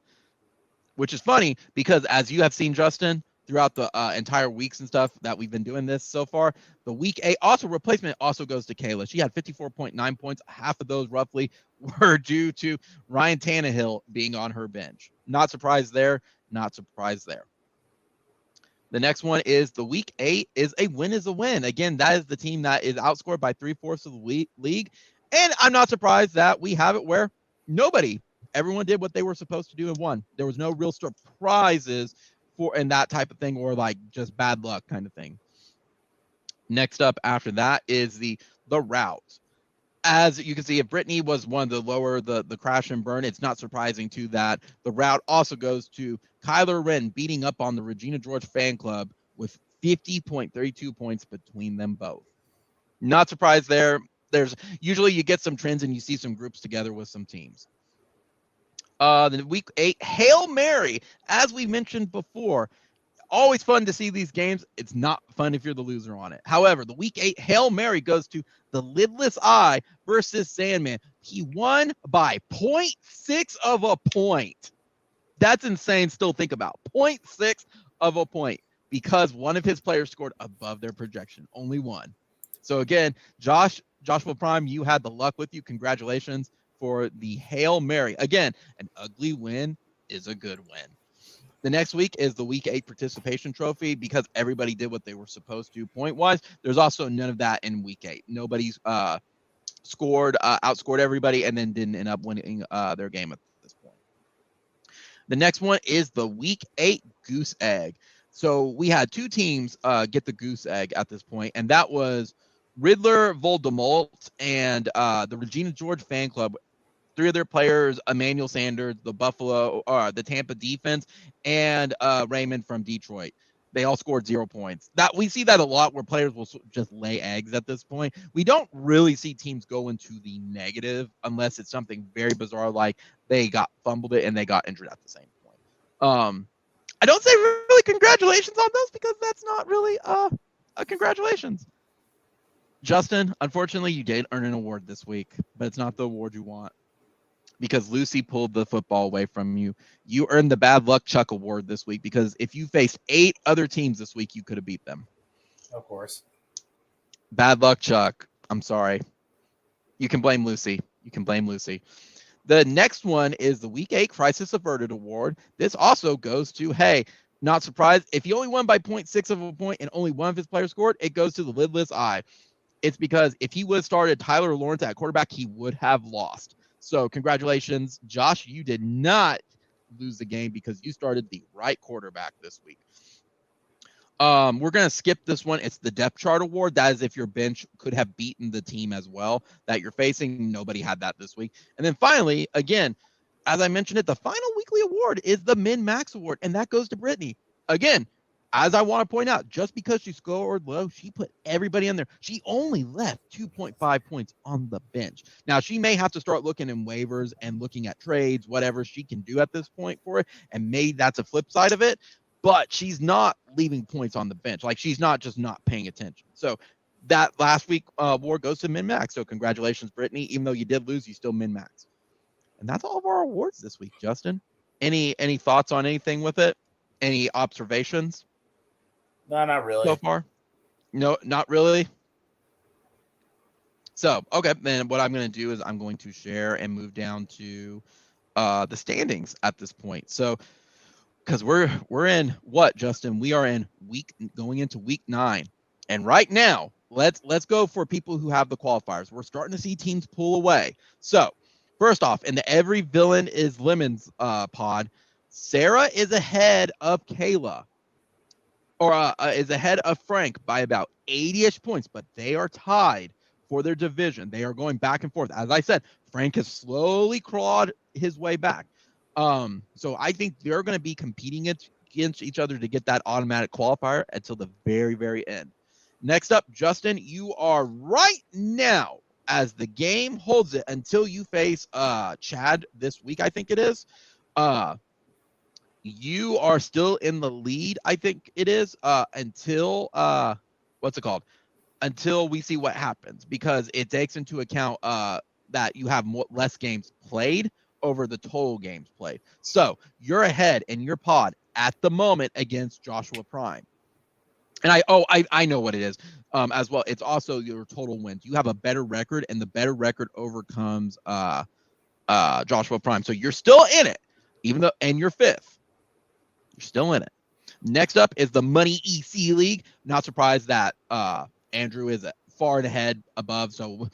Which is funny because, as you have seen, Justin, throughout the entire weeks and stuff that we've been doing this so far, the Week 8 replacement also goes to Kayla. She had 54.9 points. Half of those roughly were due to Ryan Tannehill being on her bench. Not surprised there. Not surprised there. The next one is the Week 8 is a win is a win. Again, that is the team that is outscored by 3/4 of the league. And I'm not surprised that we have it where everyone did what they were supposed to do and won. There was no real surprises and that type of thing, or like just bad luck kind of thing. Next up after that is the route. As you can see, if Brittany was one of the lower, the crash and burn, it's not surprising too that the route also goes to Kyler Wren beating up on the Regina George fan club with 50.32 points between them both. Not surprised there. There's usually you get some trends and you see some groups together with some teams. The week 8 Hail Mary, as we mentioned before, always fun to see these games. It's not fun if you're the loser on it. However, the week 8 Hail Mary goes to the Lidless Eye versus Sandman. He won by 0.6 of a point. That's insane. Still think about 0.6 of a point because one of his players scored above their projection. Only one. So again, Joshua Prime, you had the luck with you. Congratulations for the Hail Mary. Again, an ugly win is a good win. The next week is the week 8 participation trophy because everybody did what they were supposed to point wise. There's also none of that in week 8. Nobody's outscored everybody and then didn't end up winning their game at this point. The next one is the week 8 goose egg. So we had 2 teams get the goose egg at this point, and that was Riddler Voldemort and the Regina George fan club. 3 of their players, Emmanuel Sanders, the Tampa defense, and Raymond from Detroit. They all scored 0 points. That we see that a lot where players will just lay eggs at this point. We don't really see teams go into the negative unless it's something very bizarre like they got fumbled it and they got injured at the same point. I don't say really congratulations on those because that's not really a congratulations. Justin, unfortunately, you did earn an award this week, but it's not the award you want. Because Lucy pulled the football away from you. You earned the Bad Luck Chuck Award this week because if you faced 8 other teams this week, you could have beat them. Of course. Bad Luck Chuck. I'm sorry. You can blame Lucy. The next one is the Week 8 Crisis Averted Award. This also goes to, hey, not surprised. If he only won by 0.6 of a point and only one of his players scored, it goes to the Lidless Eye. It's because if he would have started Tyler Lawrence at quarterback, he would have lost. So congratulations, Josh. You did not lose the game because you started the right quarterback this week. We're going to skip this one. It's the depth chart award. That is if your bench could have beaten the team as well that you're facing. Nobody had that this week. And then finally, again, as I mentioned it, the final weekly award is the Min Max Award, and that goes to Brittany. Again, as I want to point out, just because she scored low, she put everybody in there. She only left 2.5 points on the bench. Now, she may have to start looking in waivers and looking at trades, whatever she can do at this point for it, and maybe that's a flip side of it, but she's not leaving points on the bench. Like, she's not just not paying attention. So that last week award goes to min-max. So congratulations, Brittany. Even though you did lose, you still min-max. And that's all of our awards this week, Justin. Any thoughts on anything with it? Any observations? No, not really. So far? No, not really. So, okay, then what I'm going to do is I'm going to share and move down to the standings at this point. So, because we're in what, Justin? We are going into week 9. And right now, let's go for people who have the qualifiers. We're starting to see teams pull away. So, first off, in the Every Villain is Lemons pod, Sarah is ahead of Kayla. Or is ahead of Frank by about 80-ish points, but they are tied for their division. They are going back and forth. As I said, Frank has slowly crawled his way back. So I think they're going to be competing against each other to get that automatic qualifier until the very, very end. Next up, Justin, you are right now, as the game holds it, until you face Chad this week, I think it is. You are still in the lead, I think it is, until until we see what happens, because it takes into account that you have less games played over the total games played. So you're ahead in your pod at the moment against Joshua Prime. And I know what it is as well. It's also your total wins. You have a better record, and the better record overcomes Joshua Prime. So you're still in it, even though, and you're 5th. You're still in it. Next up is the Money EC League. Not surprised that Andrew is far and ahead above. So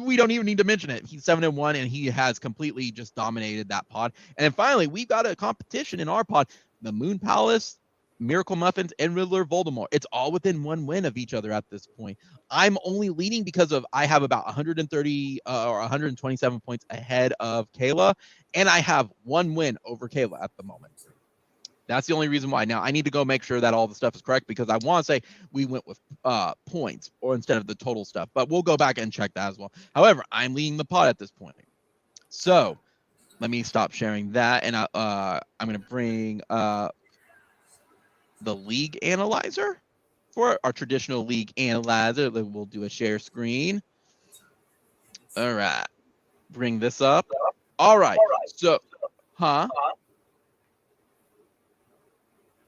we don't even need to mention it. He's 7-1, and he has completely just dominated that pod. And then finally, we've got a competition in our pod. The Moon Palace, Miracle Muffins, and Riddler Voldemort. It's all within one win of each other at this point. I'm only leading because I have about 130 or 127 points ahead of Kayla, and I have one win over Kayla at the moment. That's the only reason why. Now, I need to go make sure that all the stuff is correct because I want to say we went with points or instead of the total stuff, but we'll go back and check that as well. However, I'm leading the pod at this point. So let me stop sharing that, and I'm going to bring the league analyzer for our traditional league analyzer. We'll do a share screen. All right. Bring this up. All right. So, huh?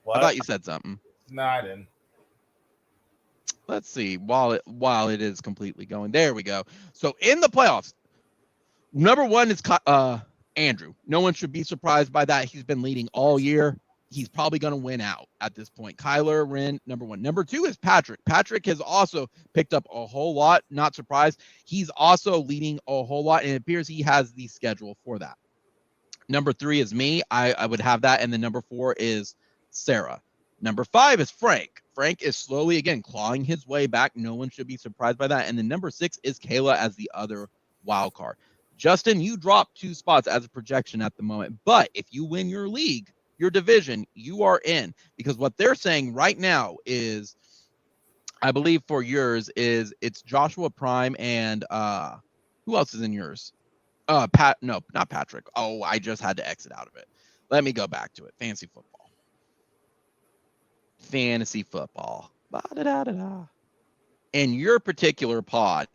What? I thought you said something. No, I didn't. Let's see. While it is completely going, there we go. So in the playoffs, number one is Andrew. No one should be surprised by that. He's been leading all year. He's probably going to win out at this point. Kyler Wren, number one. Number two is Patrick. Patrick has also picked up a whole lot. Not surprised. He's also leading a whole lot, and it appears he has the schedule for that. Number three is me. I would have that. And then number four is Sarah. Number five is Frank. Frank is slowly, again, clawing his way back. No one should be surprised by that. And then number six is Kayla as the other wild card. Justin, you dropped 2 spots as a projection at the moment. But if you win your league, your division, you are in. Because what they're saying right now is, I believe for yours is it's Joshua Prime and who else is in yours? No, not Patrick. Oh, I just had to exit out of it. Let me go back to it. Fantasy football. Ba-da-da-da-da. In your particular pod,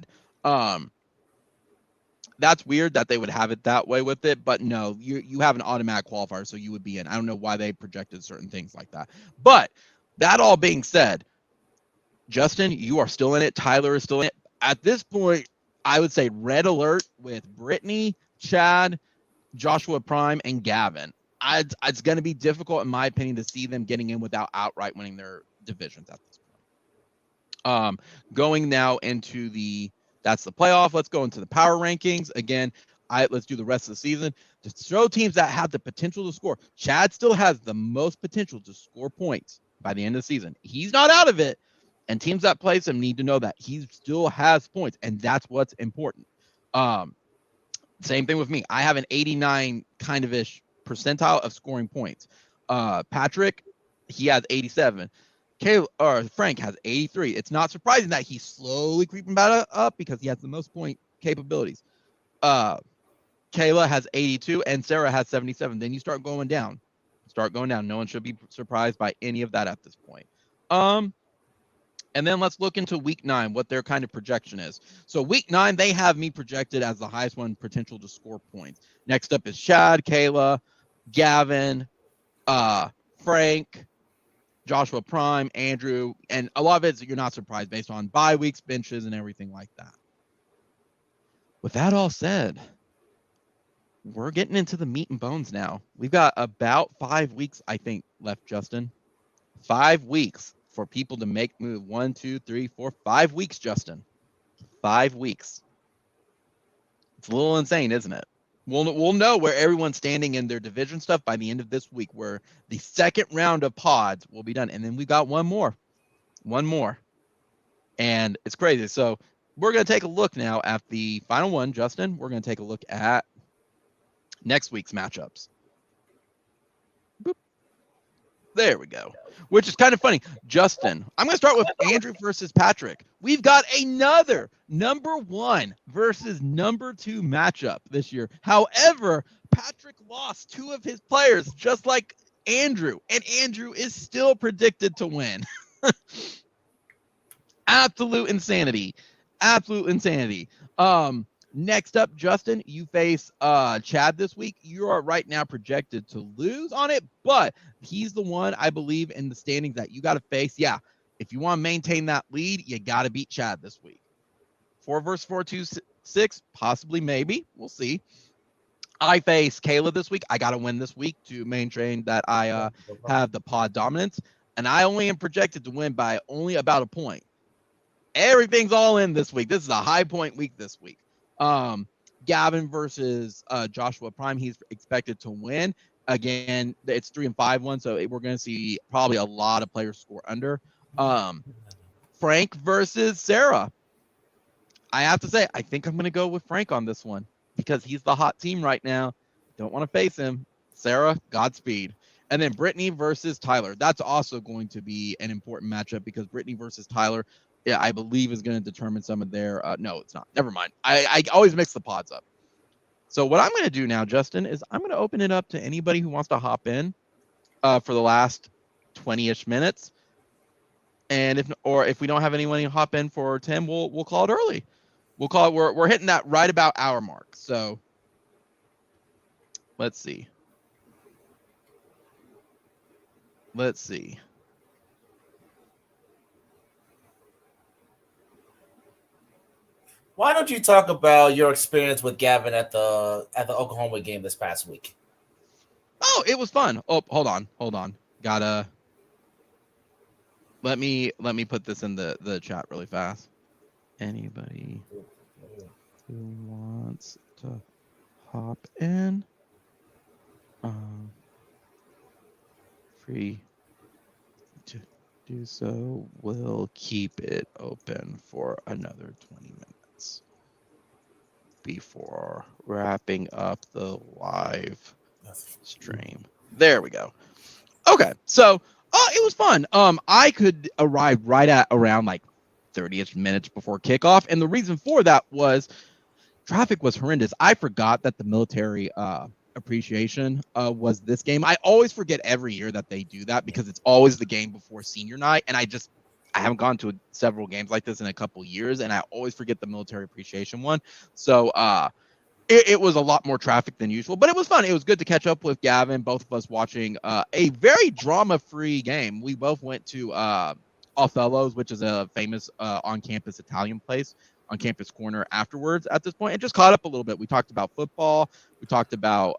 that's weird that they would have it that way with it, but no, you have an automatic qualifier, so you would be in. I don't know why they projected certain things like that. But that all being said, Justin, you are still in it. Tyler is still in it. At this point, I would say red alert with Brittany, Chad, Joshua Prime, and Gavin. It's going to be difficult, in my opinion, to see them getting in without outright winning their divisions at this point. Going now into that's the playoff. Let's go into the power rankings. Again, let's do the rest of the season to show teams that have the potential to score. Chad still has the most potential to score points by the end of the season. He's not out of it. And teams that place him need to know that he still has points, and that's what's important. Same thing with me. I have an 89 kind of ish percentile of scoring points. Patrick, he has 87. Frank has 83. It's not surprising that he's slowly creeping back up because he has the most point capabilities. Kayla has 82 and Sarah has 77. Then you start going down. No one should be surprised by any of that at this point. And then let's look into week 9, what their kind of projection is. So week 9, they have me projected as the highest one potential to score points. Next up is Chad, Kayla, Gavin, Frank, Joshua Prime, Andrew, and a lot of it you're not surprised based on bye weeks, benches, and everything like that. With that all said, we're getting into the meat and bones now. We've got about 5 weeks, I think, left, Justin. 5 weeks for people to make move. 1, 2, 3, 4, 5 weeks, Justin. 5 weeks. It's a little insane, isn't it? We'll know where everyone's standing in their division stuff by the end of this week, where the second round of pods will be done. And then we got one more. And it's crazy. So we're going to take a look now at the final one, Justin. We're going to take a look at next week's matchups. Boop. There we go. Which is kind of funny. Justin, I'm going to start with Andrew versus Patrick. We've got another number 1 versus number 2 matchup this year. However, Patrick lost 2 of his players, just like Andrew, and Andrew is still predicted to win. Absolute insanity. Next up, Justin, you face Chad this week. You are right now projected to lose on it, but he's the one, I believe, in the standings that you got to face. Yeah, if you want to maintain that lead, you got to beat Chad this week. 4 versus 4, 2, 6, possibly, maybe. We'll see. I face Kayla this week. I got to win this week to maintain that I have the pod dominance, and I only am projected to win by only about a point. Everything's all in this week. This is a high point week this week. Gavin versus Joshua Prime. He's expected to win. Again, it's 3 and 5 1, so we're going to see probably a lot of players score under. Frank versus Sarah. I have to say, I think I'm going to go with Frank on this one because he's the hot team right now. Don't want to face him. Sarah, Godspeed. And then Brittany versus Tyler. That's also going to be an important matchup because Brittany versus Tyler, yeah, I believe is going to determine some of their. No, it's not. Never mind. I always mix the pods up. So what I'm going to do now, Justin, is I'm going to open it up to anybody who wants to hop in for the last 20-ish minutes. And if we don't have anyone hop in for 10, we'll call it early. We'll call it. We're hitting that right about hour mark. So let's see. Why don't you talk about your experience with Gavin at the Oklahoma game this past week? Oh, it was fun. Oh, hold on. Gotta let me put this in the chat really fast. Anybody who wants to hop in, free to do so. We'll keep it open for another 20 minutes before wrapping up the live stream. There we go. Okay, so it was fun. I could arrive right at around like 30-ish minutes before kickoff, and the reason for that was traffic was horrendous. I forgot that the military appreciation was this game. I always forget every year that they do that because it's always the game before senior night, and I haven't gone to several games like this in a couple years, and I always forget the military appreciation one. So it was a lot more traffic than usual, but it was fun. It was good to catch up with Gavin, both of us watching a very drama-free game. We both went to Othello's, which is a famous on-campus Italian place, on Campus Corner afterwards at this point, and just caught up a little bit. We talked about football. We talked about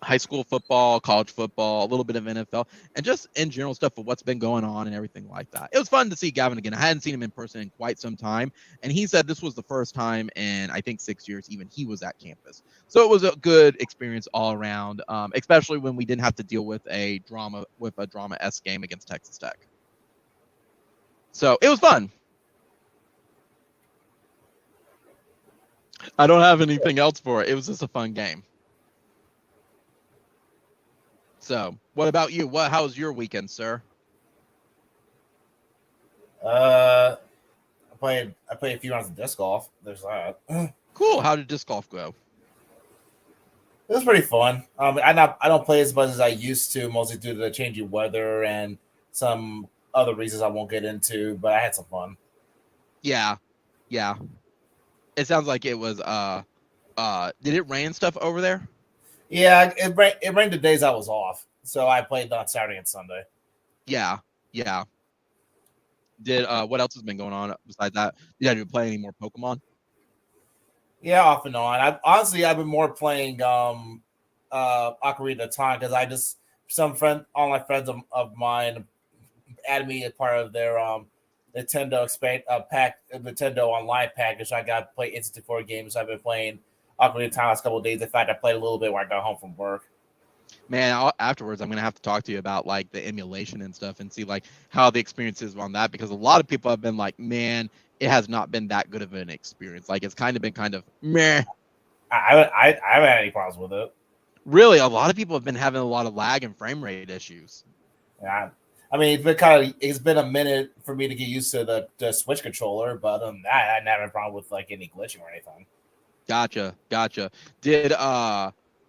high school football, college football, a little bit of NFL, and just in general stuff of what's been going on and everything like that. It was fun to see Gavin again. I hadn't seen him in person in quite some time, and he said this was the first time in, I think, 6 years even he was at campus. So it was a good experience all around, especially when we didn't have to deal with a drama-esque game against Texas Tech. So it was fun. I don't have anything else for it. It was just a fun game. So, what about you? How was your weekend, sir? I played a few rounds of disc golf. There's that. Cool. How did disc golf go? It was pretty fun. I don't play as much as I used to, mostly due to the changing weather and some other reasons I won't get into. But I had some fun. Yeah. It sounds like it was. Did it rain stuff over there? Yeah, it rained the days I was off, so I played on Saturday and Sunday. Yeah. Did what else has been going on besides that? Did you play any more Pokemon? Yeah, off and on. I've been more playing Ocarina of Time because online friends of mine added me as part of their Nintendo Nintendo Online package. I got to play N64 games. I've been playing Ocarina of Time last couple of days. In fact, I played a little bit when I got home from work. Man, afterwards, I'm going to have to talk to you about like the emulation and stuff and see like how the experience is on that, because a lot of people have been like, man, it has not been that good of an experience. Like it's kind of meh. I haven't had any problems with it. Really, a lot of people have been having a lot of lag and frame rate issues. Yeah. I mean, it's been a minute for me to get used to the Switch controller, but other than that, I hadn't had a problem with like any glitching or anything. Gotcha.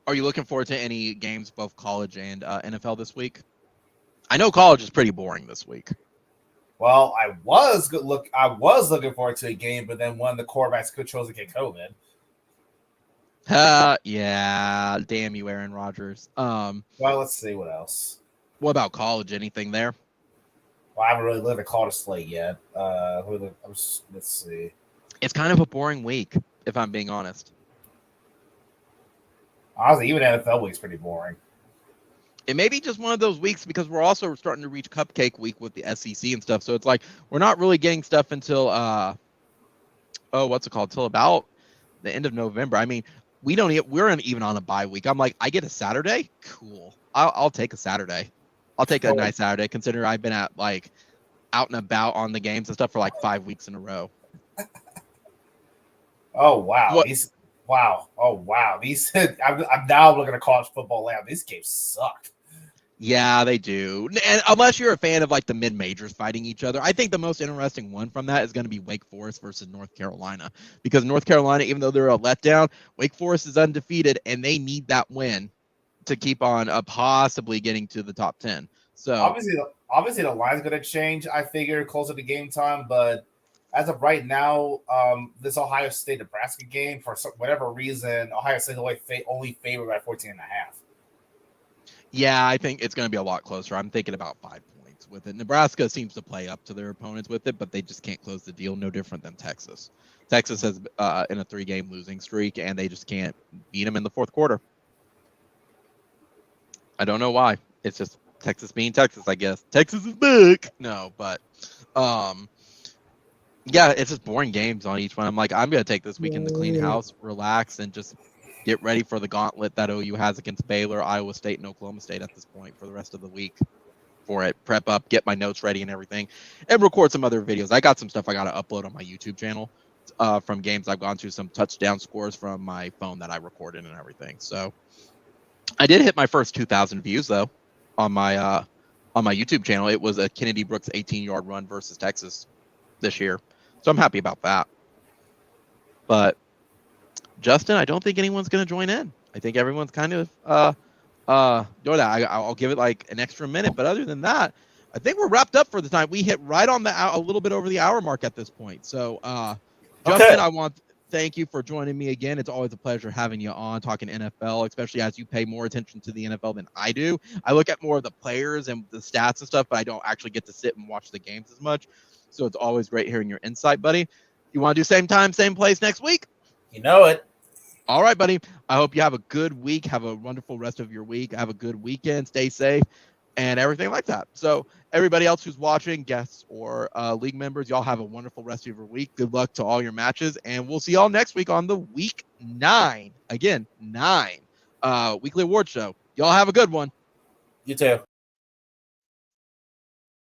Are you looking forward to any games, both college and NFL this week? I know college is pretty boring this week. Well, I was looking forward to a game, but then one of the quarterbacks chose to get COVID. Yeah. Damn you, Aaron Rodgers. Well, let's see what else. What about college? Anything there? Well, I haven't really looked at college slate yet. Let's see. It's kind of a boring week, if I'm being honest. Honestly, even NFL week's pretty boring. It may be just one of those weeks because we're also starting to reach cupcake week with the SEC and stuff. So it's like we're not really getting stuff until till about the end of November. I mean, we're even on a bye week. I'm like, I get a Saturday? Cool. I'll take a Saturday. I'll take a nice Saturday, considering I've been at like out and about on the games and stuff for like 5 weeks in a row. Oh wow. Wow. Oh wow. I'm now looking at college football now. These games suck. Yeah, they do. And unless you're a fan of like the mid-majors fighting each other, I think the most interesting one from that is going to be Wake Forest versus North Carolina. Because North Carolina, even though they're a letdown, Wake Forest is undefeated and they need that win to keep on possibly getting to the top 10. So obviously the line's going to change, I figure, closer to game time. But as of right now, this Ohio State-Nebraska game, for whatever reason, Ohio State only favored by 14.5. Yeah, I think it's going to be a lot closer. I'm thinking about 5 points with it. Nebraska seems to play up to their opponents with it, but they just can't close the deal. No different than Texas. Texas has in a 3-game losing streak, and they just can't beat them in the fourth quarter. I don't know why. It's just Texas being Texas, I guess. Texas is big. No, but yeah, it's just boring games on each one. I'm like, I'm going to take this weekend to clean house, relax, and just get ready for the gauntlet that OU has against Baylor, Iowa State, and Oklahoma State at this point for the rest of the week for it. Prep up, get my notes ready and everything, and record some other videos. I got some stuff I got to upload on my YouTube channel from games I've gone to, some touchdown scores from my phone that I recorded and everything. So I did hit my first 2,000 views, though, on my YouTube channel. It was a Kennedy Brooks 18-yard run versus Texas this year. So I'm happy about that. But Justin, I don't think anyone's going to join in. I think everyone's kind of doing that. I'll give it like an extra minute, but other than that, I think we're wrapped up for the time. We hit right on a little bit over the hour mark at this point. So, Justin, I want to thank you for joining me again. It's always a pleasure having you on talking NFL, especially as you pay more attention to the NFL than I do. I look at more of the players and the stats and stuff, but I don't actually get to sit and watch the games as much. So it's always great hearing your insight, buddy. You want to do same time, same place next week? You know it. All right, buddy. I hope you have a good week. Have a wonderful rest of your week. Have a good weekend. Stay safe and everything like that. So everybody else who's watching, guests or league members, y'all have a wonderful rest of your week. Good luck to all your matches. And we'll see y'all next week on the week 9. Again, 9 weekly award show. Y'all have a good one. You too.